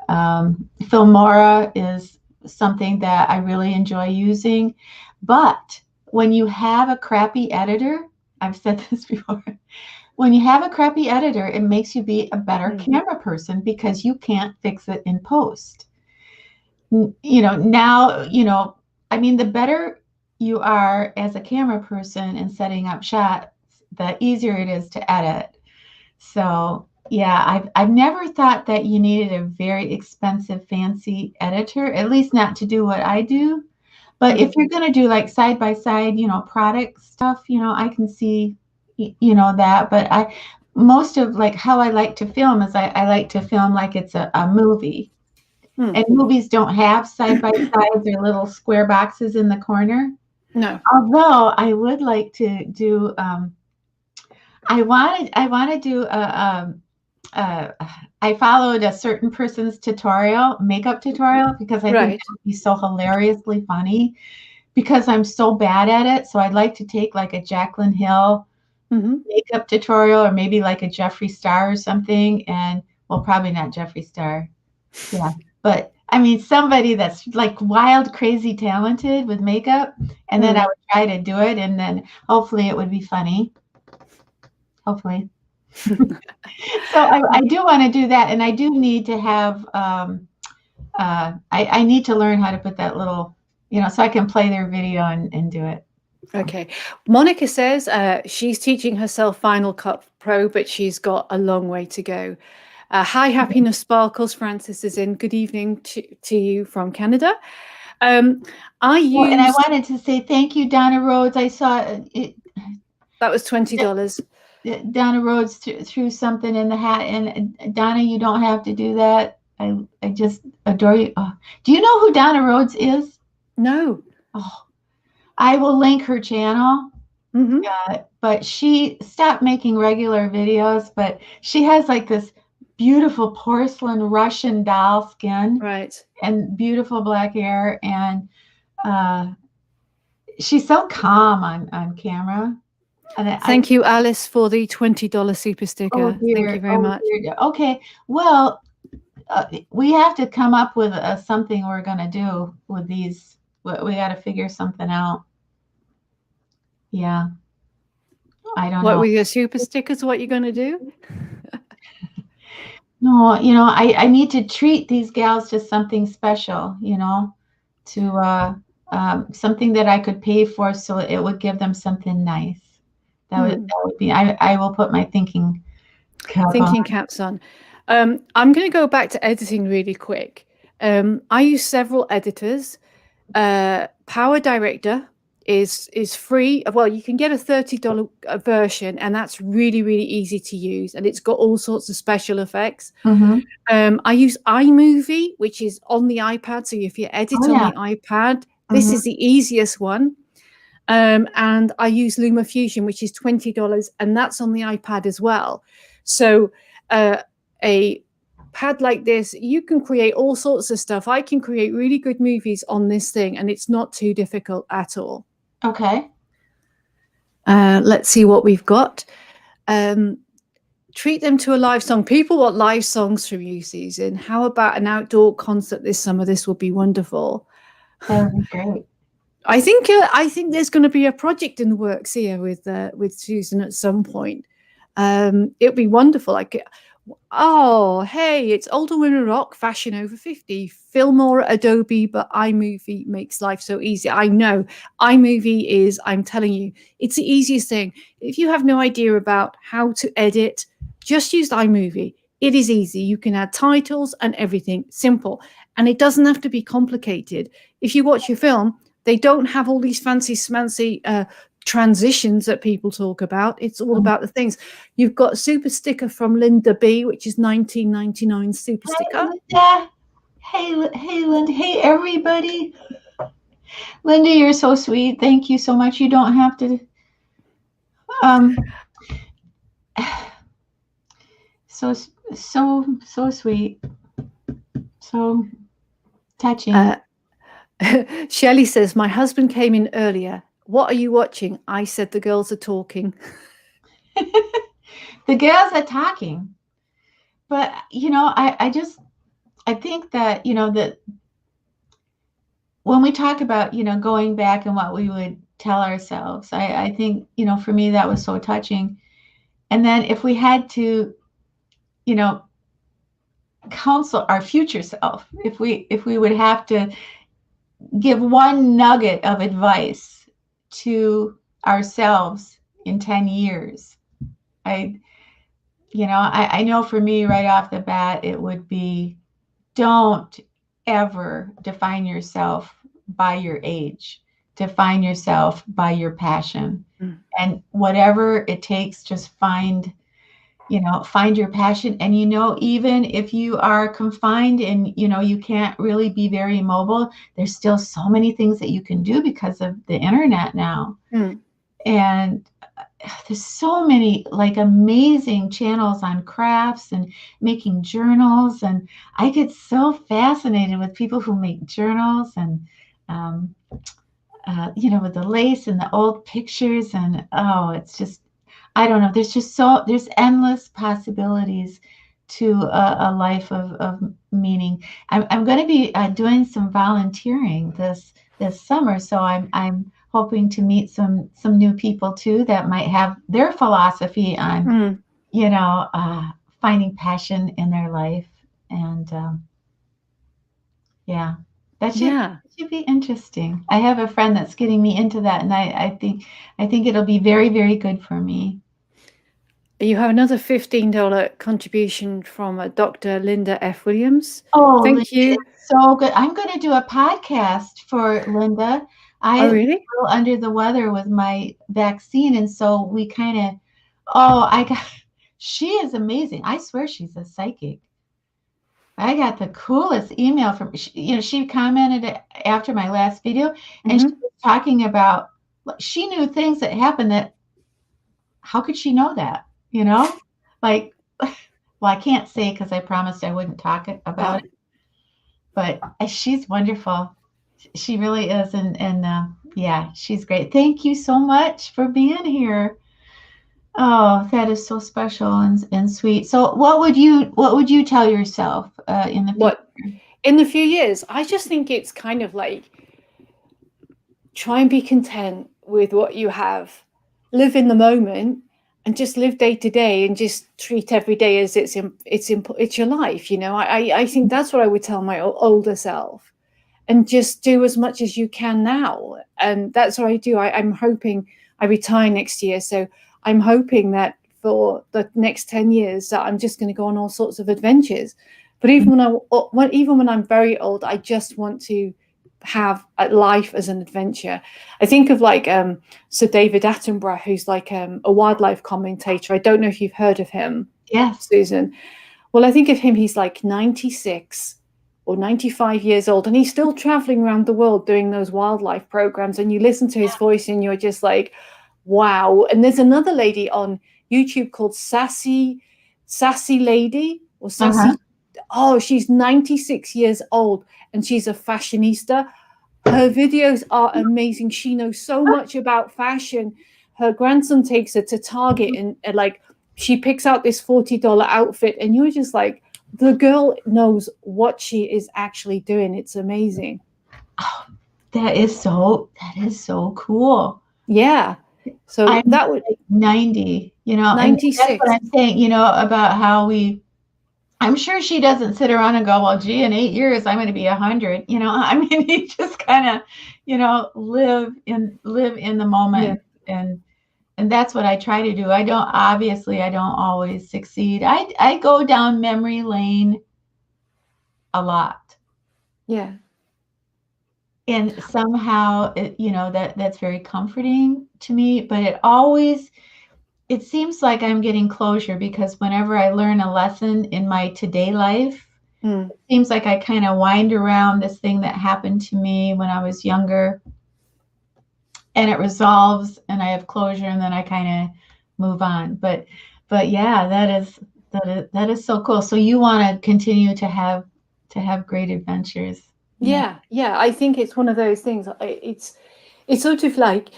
Filmora is something that I really enjoy using. But when you have a crappy editor, I've said this before, when you have a crappy editor, it makes you be a better camera person because you can't fix it in post. Now, I mean, the better you are as a camera person in setting up shots, the easier it is to edit. So, yeah, I've never thought that you needed a very expensive, fancy editor, at least not to do what I do. But if you're going to do like side by side, product stuff, I can see, that. But most of like how I like to film is I like to film like it's a movie. And movies don't have side by sides or little square boxes in the corner. No. Although I would like to do, I want to do I followed a certain person's makeup tutorial, because I think that would be so hilariously funny, because I'm so bad at it. So I'd like to take like a Jaclyn Hill makeup tutorial, or maybe like a Jeffree Star or something. And well, probably not Jeffree Star. Yeah. But I mean, somebody that's like wild, crazy talented with makeup. And then I would try to do it. And then hopefully it would be funny. Hopefully. So I do want to do that. And I do need to have, I need to learn how to put that little, so I can play their video and do it. Okay. Monica says she's teaching herself Final Cut Pro, but she's got a long way to go. Hi, Happiness Sparkles. Francis is in. Good evening to you from Canada. And I wanted to say thank you, Donna Rhodes. I saw it. That was $20. Donna Rhodes threw something in the hat, and Donna, you don't have to do that. I just adore you. Oh. Do you know who Donna Rhodes is? No. Oh, I will link her channel. But she stopped making regular videos, but she has like this beautiful porcelain Russian doll skin, right, and beautiful black hair, and she's so calm on camera. And thank you, Alice, for the $20 super sticker. Oh, dear. Thank you very much. Dear. Okay, well, we have to come up with something we're going to do with these. We got to figure something out. Yeah. I don't know. What with your super stickers? What you're going to do? No, I need to treat these gals to something special, to something that I could pay for, so it would give them something nice. That would be. I will put my thinking caps on. I'm going to go back to editing really quick. I use several editors. Power Director is free. Well, you can get a $30 version, and that's really, really easy to use, and it's got all sorts of special effects. I use iMovie, which is on the iPad. So if you edit on the iPad, this is the easiest one. And I use LumaFusion, which is $20, and that's on the iPad as well. So a pad like this, you can create all sorts of stuff. I can create really good movies on this thing, and it's not too difficult at all. Okay. Let's see what we've got. Treat them to a live song. People want live songs from you, Susan. How about an outdoor concert this summer? This would be wonderful. That would be great. I think there's going to be a project in the works here with Susan at some point. It'd be wonderful. Like, oh, hey, it's Older Women Rock, fashion over 50. Film or Adobe, but iMovie makes life so easy. I know iMovie is, I'm telling you, it's the easiest thing. If you have no idea about how to edit, just use iMovie. It is easy. You can add titles and everything, simple. And it doesn't have to be complicated. If you watch your film, they don't have all these fancy smancy transitions that people talk about. It's all about the things. You've got a super sticker from Linda B, which is $19.99 super sticker. Linda. Hey, Linda. Hey, everybody. Linda, you're so sweet. Thank you so much. You don't have to. So sweet. So touching. Shelley says, my husband came in earlier. What are you watching? I said the girls are talking. The girls are talking. But, I think that, that when we talk about, going back and what we would tell ourselves, I think, for me, that was so touching. And then if we had to, counsel our future self, if we would have to give one nugget of advice to ourselves in 10 years, I I know for me right off the bat, it would be, don't ever define yourself by your age. Define yourself by your passion. Mm. And whatever it takes, just find your passion. And even if you are confined and you can't really be very mobile, there's still so many things that you can do because of the internet now. Mm. And there's so many like amazing channels on crafts and making journals, and I get so fascinated with people who make journals and um, with the lace and the old pictures, and it's just, I don't know, there's endless possibilities to a life of meaning. I'm going to be doing some volunteering this summer, so I'm hoping to meet some new people too that might have their philosophy on finding passion in their life. And yeah, that should be interesting. I have a friend that's getting me into that, and I think it'll be very, very good for me. You have another $15 contribution from Dr. Linda F. Williams. Oh, Thank Linda, you. it's so good. I'm going to do a podcast for Linda. Oh, I'm really? a little under the weather with my vaccine, and so we kind of, oh, she is amazing. I swear she's a psychic. I got the coolest email from, she commented after my last video, and she was talking about, she knew things that happened that, how could she know that? Like, well, I can't say because I promised I wouldn't talk about it, but she's wonderful. She really is. And yeah, she's great. Thank you so much for being here. Oh, that is so special and sweet. So what would you tell yourself in the future? In the few years, I just think it's kind of like, try and be content with what you have, live in the moment, and just live day to day, and just treat every day as it's your life. I think that's what I would tell my older self, and just do as much as you can now. And that's what I do. I'm hoping I retire next year, so I'm hoping that for the next 10 years that I'm just going to go on all sorts of adventures. But even when I'm very old, I just want to have a life as an adventure. I think of like Sir David Attenborough, who's like a wildlife commentator. I don't know if you've heard of him. Yes, Susan. Well, I think of him, he's like 96 or 95 years old, and he's still traveling around the world doing those wildlife programs, and you listen to his voice and you're just like, wow. And there's another lady on YouTube called Sassy Lady, or Sassy. Oh, she's 96 years old, and she's a fashionista. Her videos are amazing. She knows so much about fashion. Her grandson takes her to Target, and like, she picks out this $40 outfit, and you're just like, the girl knows what she is actually doing. It's amazing. Oh, that is so cool. Yeah. So I'm that would like 90, 96. And that's what I'm saying, about how I'm sure she doesn't sit around and go, well, gee, in 8 years, I'm going to be 100. I mean, you just kind of, live in the moment. Yeah. And that's what I try to do. I don't always succeed. I go down memory lane a lot. Yeah. And somehow, that's very comforting to me, but it seems like I'm getting closure, because whenever I learn a lesson in my today life, it seems like I kind of wind around this thing that happened to me when I was younger, and it resolves, and I have closure, and then I kind of move on. But yeah, that is so cool. So you want to continue to have great adventures. Yeah. I think it's one of those things. It's sort of like,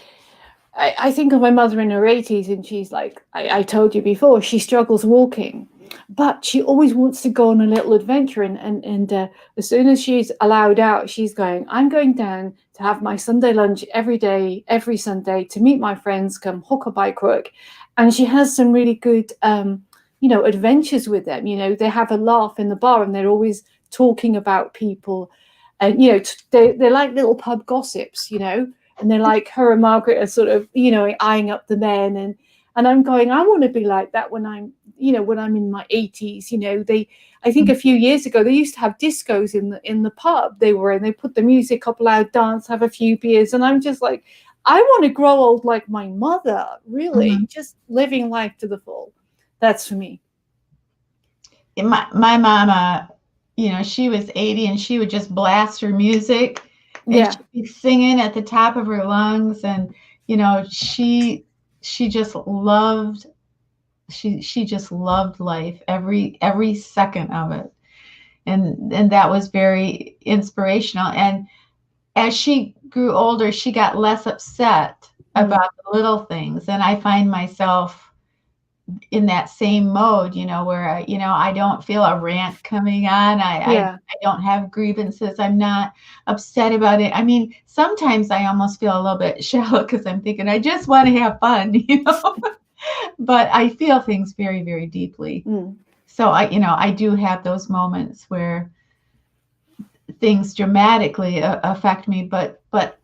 I think of my mother in her 80s, and she's like, I told you before, she struggles walking, but she always wants to go on a little adventure. And as soon as she's allowed out, she's going, I'm going down to have my Sunday lunch every day, every Sunday, to meet my friends, come hook or by crook. And she has some really good, adventures with them. They have a laugh in the bar, and they're always talking about people. And, they're like little pub gossips, and they're like, her and Margaret are sort of, eyeing up the men, And I'm going, I want to be like that when I'm, when I'm in my 80s. I think a few years ago, they used to have discos in the pub they were in. They put the music up loud, dance, have a few beers. And I'm just like, I want to grow old like my mother, really, just living life to the full. That's for me. My mama, she was 80 and she would just blast her music and she'd be singing at the top of her lungs. And, she just loved, she just loved life, every second of it. And that was very inspirational. And as she grew older, she got less upset about the little things. And I find myself in that same mode, where I don't feel a rant coming on. I don't have grievances. I'm not upset about it. I mean, sometimes I almost feel a little bit shallow because I'm thinking I just want to have fun, but I feel things very, very deeply. So I do have those moments where things dramatically affect me, but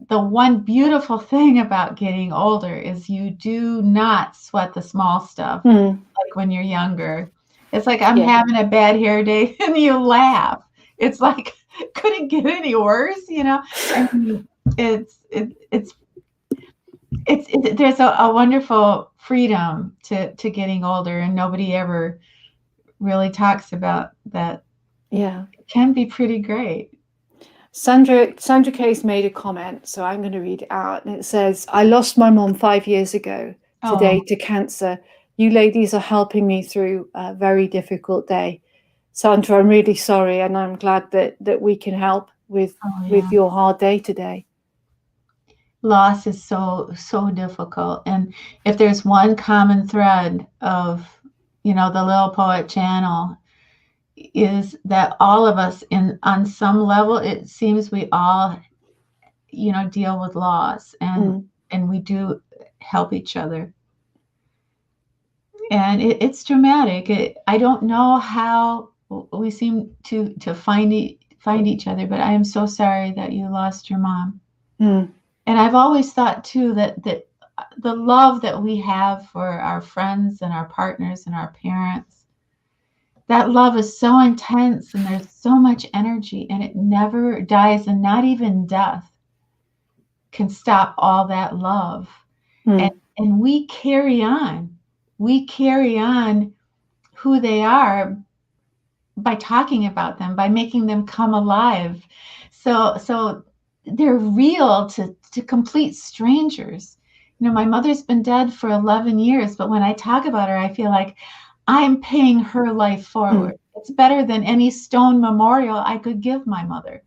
the one beautiful thing about getting older is you do not sweat the small stuff like when you're younger. It's like I'm having a bad hair day and you laugh. It's like, could it get any worse? I mean, it's there's a wonderful freedom to getting older, and nobody ever really talks about that. Yeah, it can be pretty great. Sandra Case made a comment, so I'm going to read it out. And it says, I lost my mom 5 years ago today to cancer. You ladies are helping me through a very difficult day. Sandra, I'm really sorry, and I'm glad that we can help with your hard day today. Loss is so difficult. And if there's one common thread of, the Littlepoet channel, is that all of us on some level, it seems we all, deal with loss, and we do help each other. And it's dramatic. I don't know how we seem to find each other, but I am so sorry that you lost your mom. And I've always thought too that the love that we have for our friends and our partners and our parents, that love is so intense and there's so much energy and it never dies, and not even death can stop all that love. And we carry on. We carry on who they are by talking about them, by making them come alive. So they're real to complete strangers. My mother's been dead for 11 years, but when I talk about her, I feel like I'm paying her life forward. It's better than any stone memorial I could give my mother.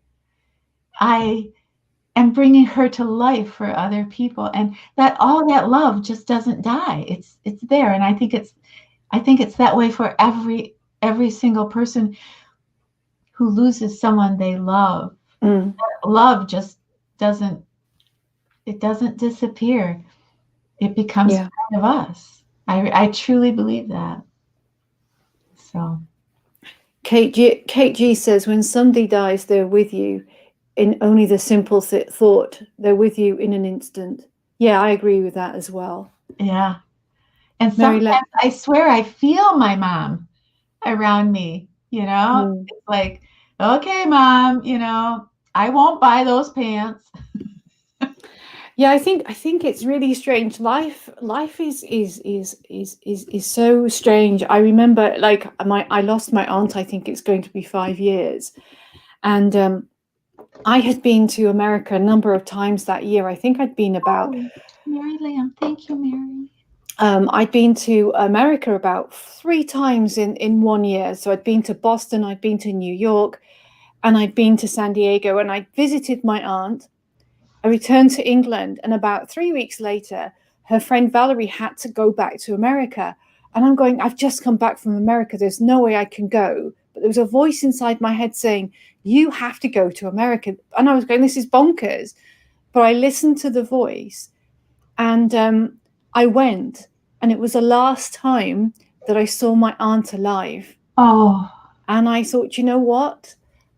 I am bringing her to life for other people, and that all that love just doesn't die. It's there, and I think it's that way for every single person who loses someone they love. Love just doesn't disappear. It becomes part of us. I truly believe that. So Kate G says, when somebody dies, they're with you in only the simple thought. They're with you in an instant. Yeah, I agree with that as well. Yeah. And sometimes I swear I feel my mom around me, It's like, okay, Mom, I won't buy those pants. Yeah, I think it's really strange. Life is so strange. I remember, like, I lost my aunt. I think it's going to be 5 years, and I had been to America a number of times that year. I think I'd been about. Mary Lamb, thank you, Mary. I'd been to America about 3 times in 1 year. So I'd been to Boston, I'd been to New York, and I'd been to San Diego, and I visited my aunt. I returned to England, and about 3 weeks later, her friend Valerie had to go back to America. And I'm going, I've just come back from America. There's no way I can go. But there was a voice inside my head saying, you have to go to America. And I was going, this is bonkers. But I listened to the voice, and I went. And it was the last time that I saw my aunt alive. Oh. And I thought, you know what?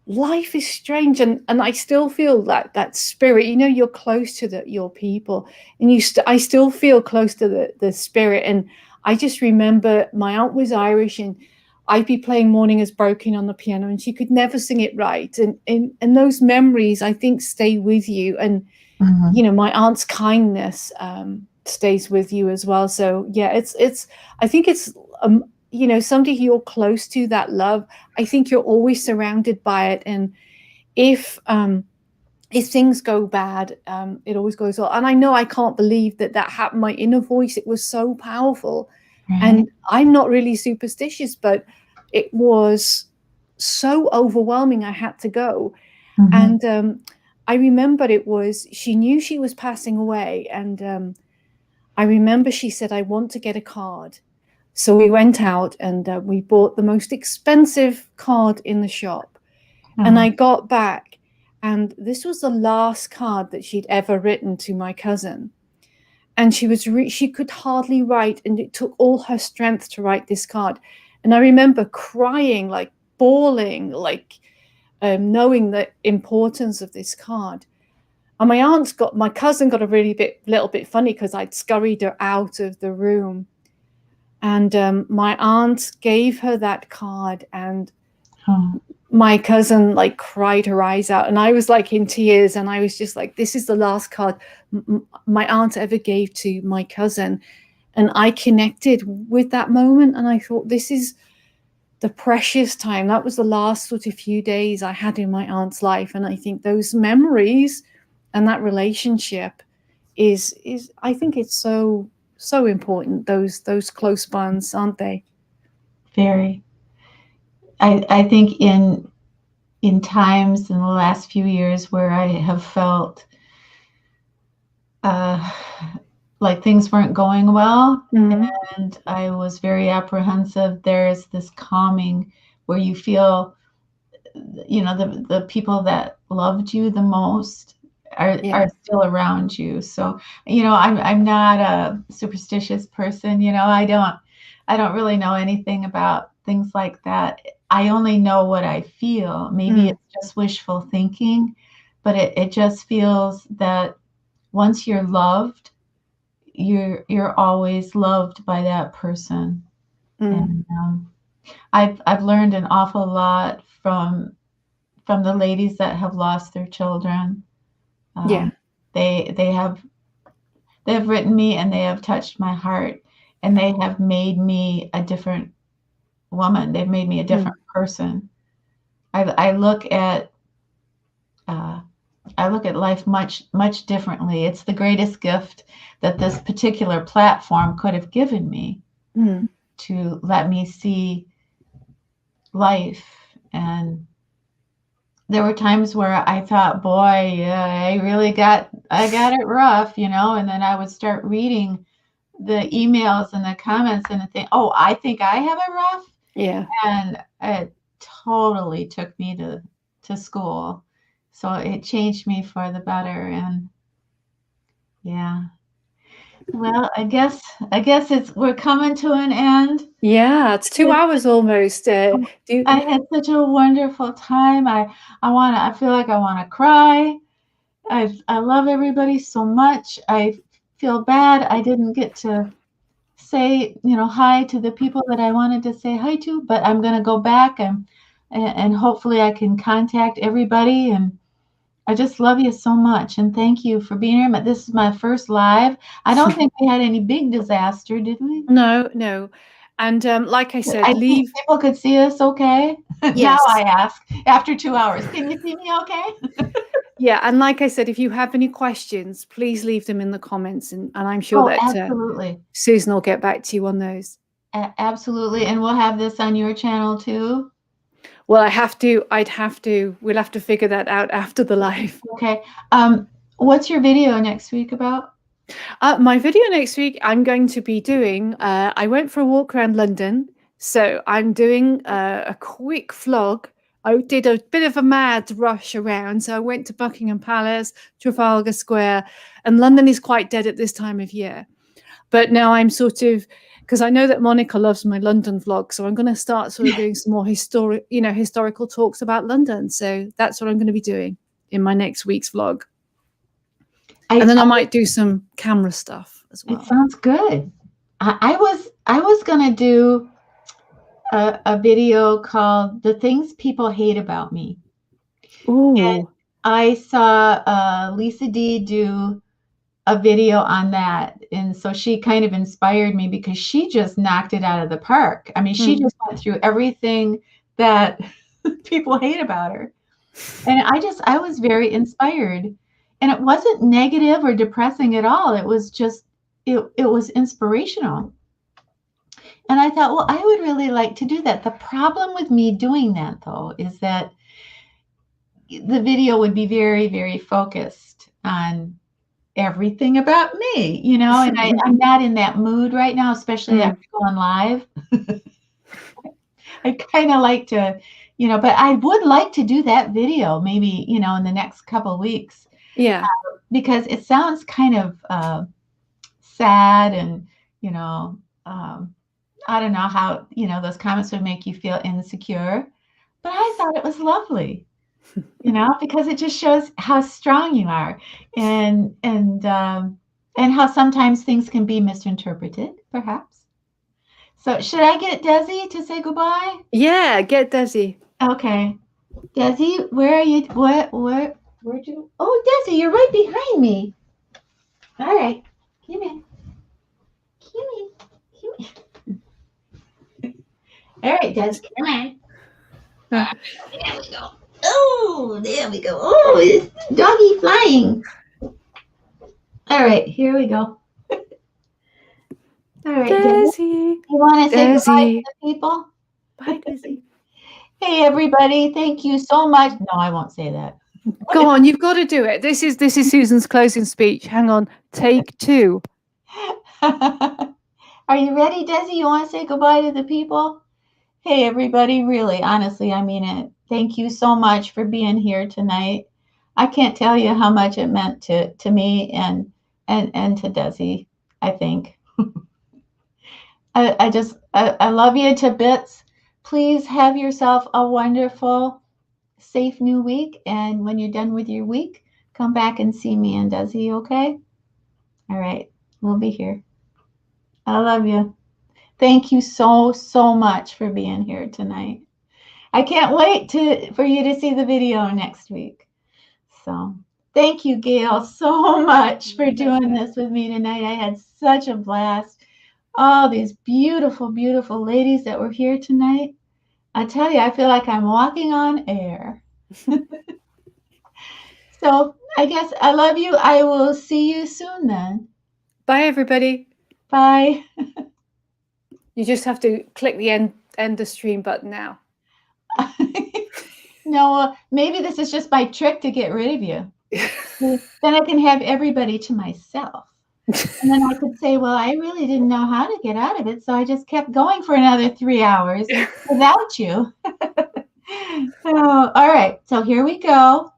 life is strange, and I still feel that spirit. You know, you're close to your people, and I still feel close to the spirit. And I just remember my aunt was Irish, and I'd be playing Morning Is Broken on the piano, and she could never sing it right. And those memories, I think, stay with you. And you know, my aunt's kindness stays with you as well. So yeah, it's I think it's you know, somebody you're close to, that love, I think you're always surrounded by it. And if things go bad, it always goes well. And I know I can't believe that happened. My inner voice, it was so powerful. Right. And I'm not really superstitious, but it was so overwhelming. I had to go. And I remember she knew she was passing away. And I remember she said, I want to get a card. So we went out and we bought the most expensive card in the shop. And I got back, and this was the last card that she'd ever written to my cousin. And she could hardly write, and it took all her strength to write this card. And I remember crying, like bawling, like knowing the importance of this card. And my cousin got a little bit funny because I'd scurried her out of the room. And my aunt gave her that card, and my cousin like cried her eyes out, and I was like in tears, and I was just like, this is the last card my aunt ever gave to my cousin. And I connected with that moment, and I thought, this is the precious time. That was the last sort of few days I had in my aunt's life. And I think those memories and that relationship is I think it's so important, those close bonds, aren't they? Very. I think in times in the last few years where I have felt like things weren't going well, and I was very apprehensive, there's this calming where you feel, you know, the people that loved you the most are still around you. So, you know, I'm not a superstitious person. You know, I don't really know anything about things like that. I only know what I feel. Maybe it's just wishful thinking, but it just feels that once you're loved, you're always loved by that person. And I've learned an awful lot from the ladies that have lost their children. They have written me, and they have touched my heart, and they have made me a different woman. They've made me a different person. I look at life much differently. It's the greatest gift that this particular platform could have given me, to let me see life. And there were times where I thought, boy, yeah, I got it rough, you know, and then I would start reading the emails and the comments and think, oh, I think I have it rough. Yeah. And it totally took me to school. So it changed me for the better. And yeah. Well, I guess we're coming to an end. Yeah, it's 2 hours almost. I had such a wonderful time. I feel like I want to cry. I love everybody so much. I feel bad I didn't get to say, you know, hi to the people that I wanted to say hi to, but I'm going to go back and hopefully I can contact everybody. And I just love you so much, and thank you for being here. This is my first live. I don't think we had any big disaster, did we? No. And like I said, I think people could see us okay. Yes. Now I ask, after 2 hours, can you see me okay? Yeah, and like I said, if you have any questions, please leave them in the comments, and I'm sure that absolutely. Susan will get back to you on those. Absolutely, and we'll have this on your channel too. Well, we'll have to figure that out after the live. Okay. What's your video next week about? My video next week, I'm going to be doing, I went for a walk around London. So I'm doing a quick vlog. I did a bit of a mad rush around. So I went to Buckingham Palace, Trafalgar Square, and London is quite dead at this time of year. But now I'm sort of because I know that Monica loves my London vlog, so I'm going to start sort of doing some more historical talks about London. So that's what I'm going to be doing in my next week's vlog. And then I might do some camera stuff as well. It sounds good. I was gonna do a video called "The Things People Hate About Me." Oh, I saw Lisa D do a video on that, and so she kind of inspired me because she just knocked it out of the park. I mean, she just went through everything that people hate about her, and I was very inspired, and it wasn't negative or depressing at all. It was just it was inspirational. And I thought, well, I would really like to do that. The problem with me doing that, though, is that the video would be very, very focused on everything about me, and I'm not in that mood right now, especially after going live. I kind of like to, but I would like to do that video maybe, in the next couple of weeks. yeah. Because it sounds kind of sad and, I don't know how, those comments would make you feel insecure, but I thought it was lovely, because it just shows how strong you are and how sometimes things can be misinterpreted, perhaps. So should I get Desi to say goodbye? Yeah, get Desi. Okay. Desi, where are you? Where'd you? Oh, Desi, you're right behind me. All right. Come here. Come here. Come here. All right, Desi, come on. There we go. Oh, there we go. Oh, it's doggy flying. All right, here we go. All right, Desi. You want to say goodbye to Desi. the people? Bye, Desi. Hey, everybody. Thank you so much. No, I won't say that. Go on, you've got to do it. This is Susan's closing speech. Hang on. Take 2. Are you ready, Desi? You want to say goodbye to the people? Hey, everybody. Really, honestly, I mean it. Thank you so much for being here tonight. I can't tell you how much it meant to me and to Desi, I think. I love you to bits. Please have yourself a wonderful, safe new week. And when you're done with your week, come back and see me and Desi, okay? All right. We'll be here. I love you. Thank you so, so much for being here tonight. I can't wait for you to see the video next week. So thank you, Gail, so much for doing this with me tonight. I had such a blast. All these beautiful, beautiful ladies that were here tonight. I tell you, I feel like I'm walking on air. So I guess I love you. I will see you soon then. Bye, everybody. Bye. You just have to click the end the stream button now. No, maybe this is just my trick to get rid of you. Then I can have everybody to myself. And then I could say, well, I really didn't know how to get out of it, so I just kept going for another 3 hours without you. Oh, all right, so here we go.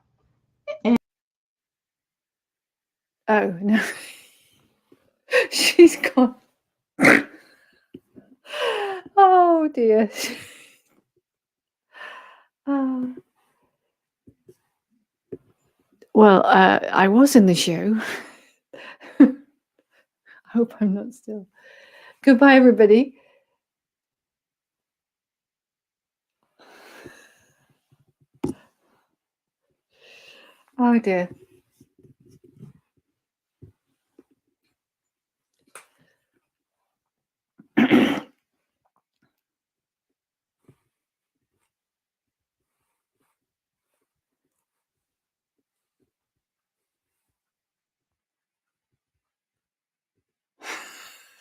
Oh, no. She's gone. Oh, dear. Oh. Well, I was in the show. I hope I'm not still. Goodbye, everybody. Oh, dear.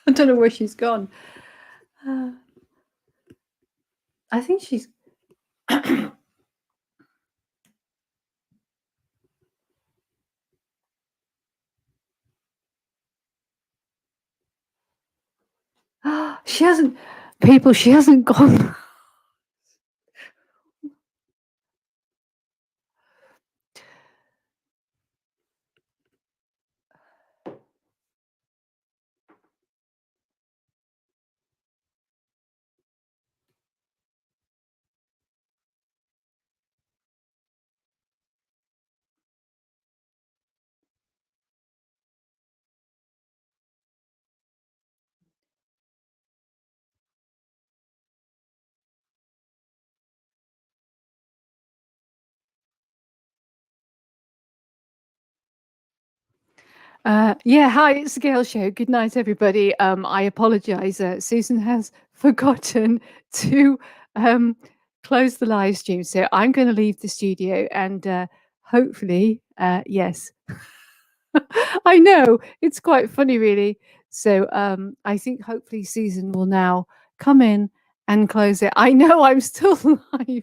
I don't know where she's gone. I think she's... She hasn't... People, she hasn't gone. Yeah, hi, it's the Gail Show. Good night, everybody. I apologize. Susan has forgotten to close the live stream, so I'm going to leave the studio and hopefully, yes. I know it's quite funny, really. So I think hopefully Susan will now come in and close it. I know I'm still live.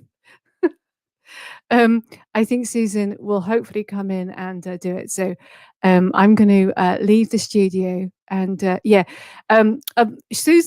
I think Susan will hopefully come in and do it. So I'm going to leave the studio and yeah, Susan.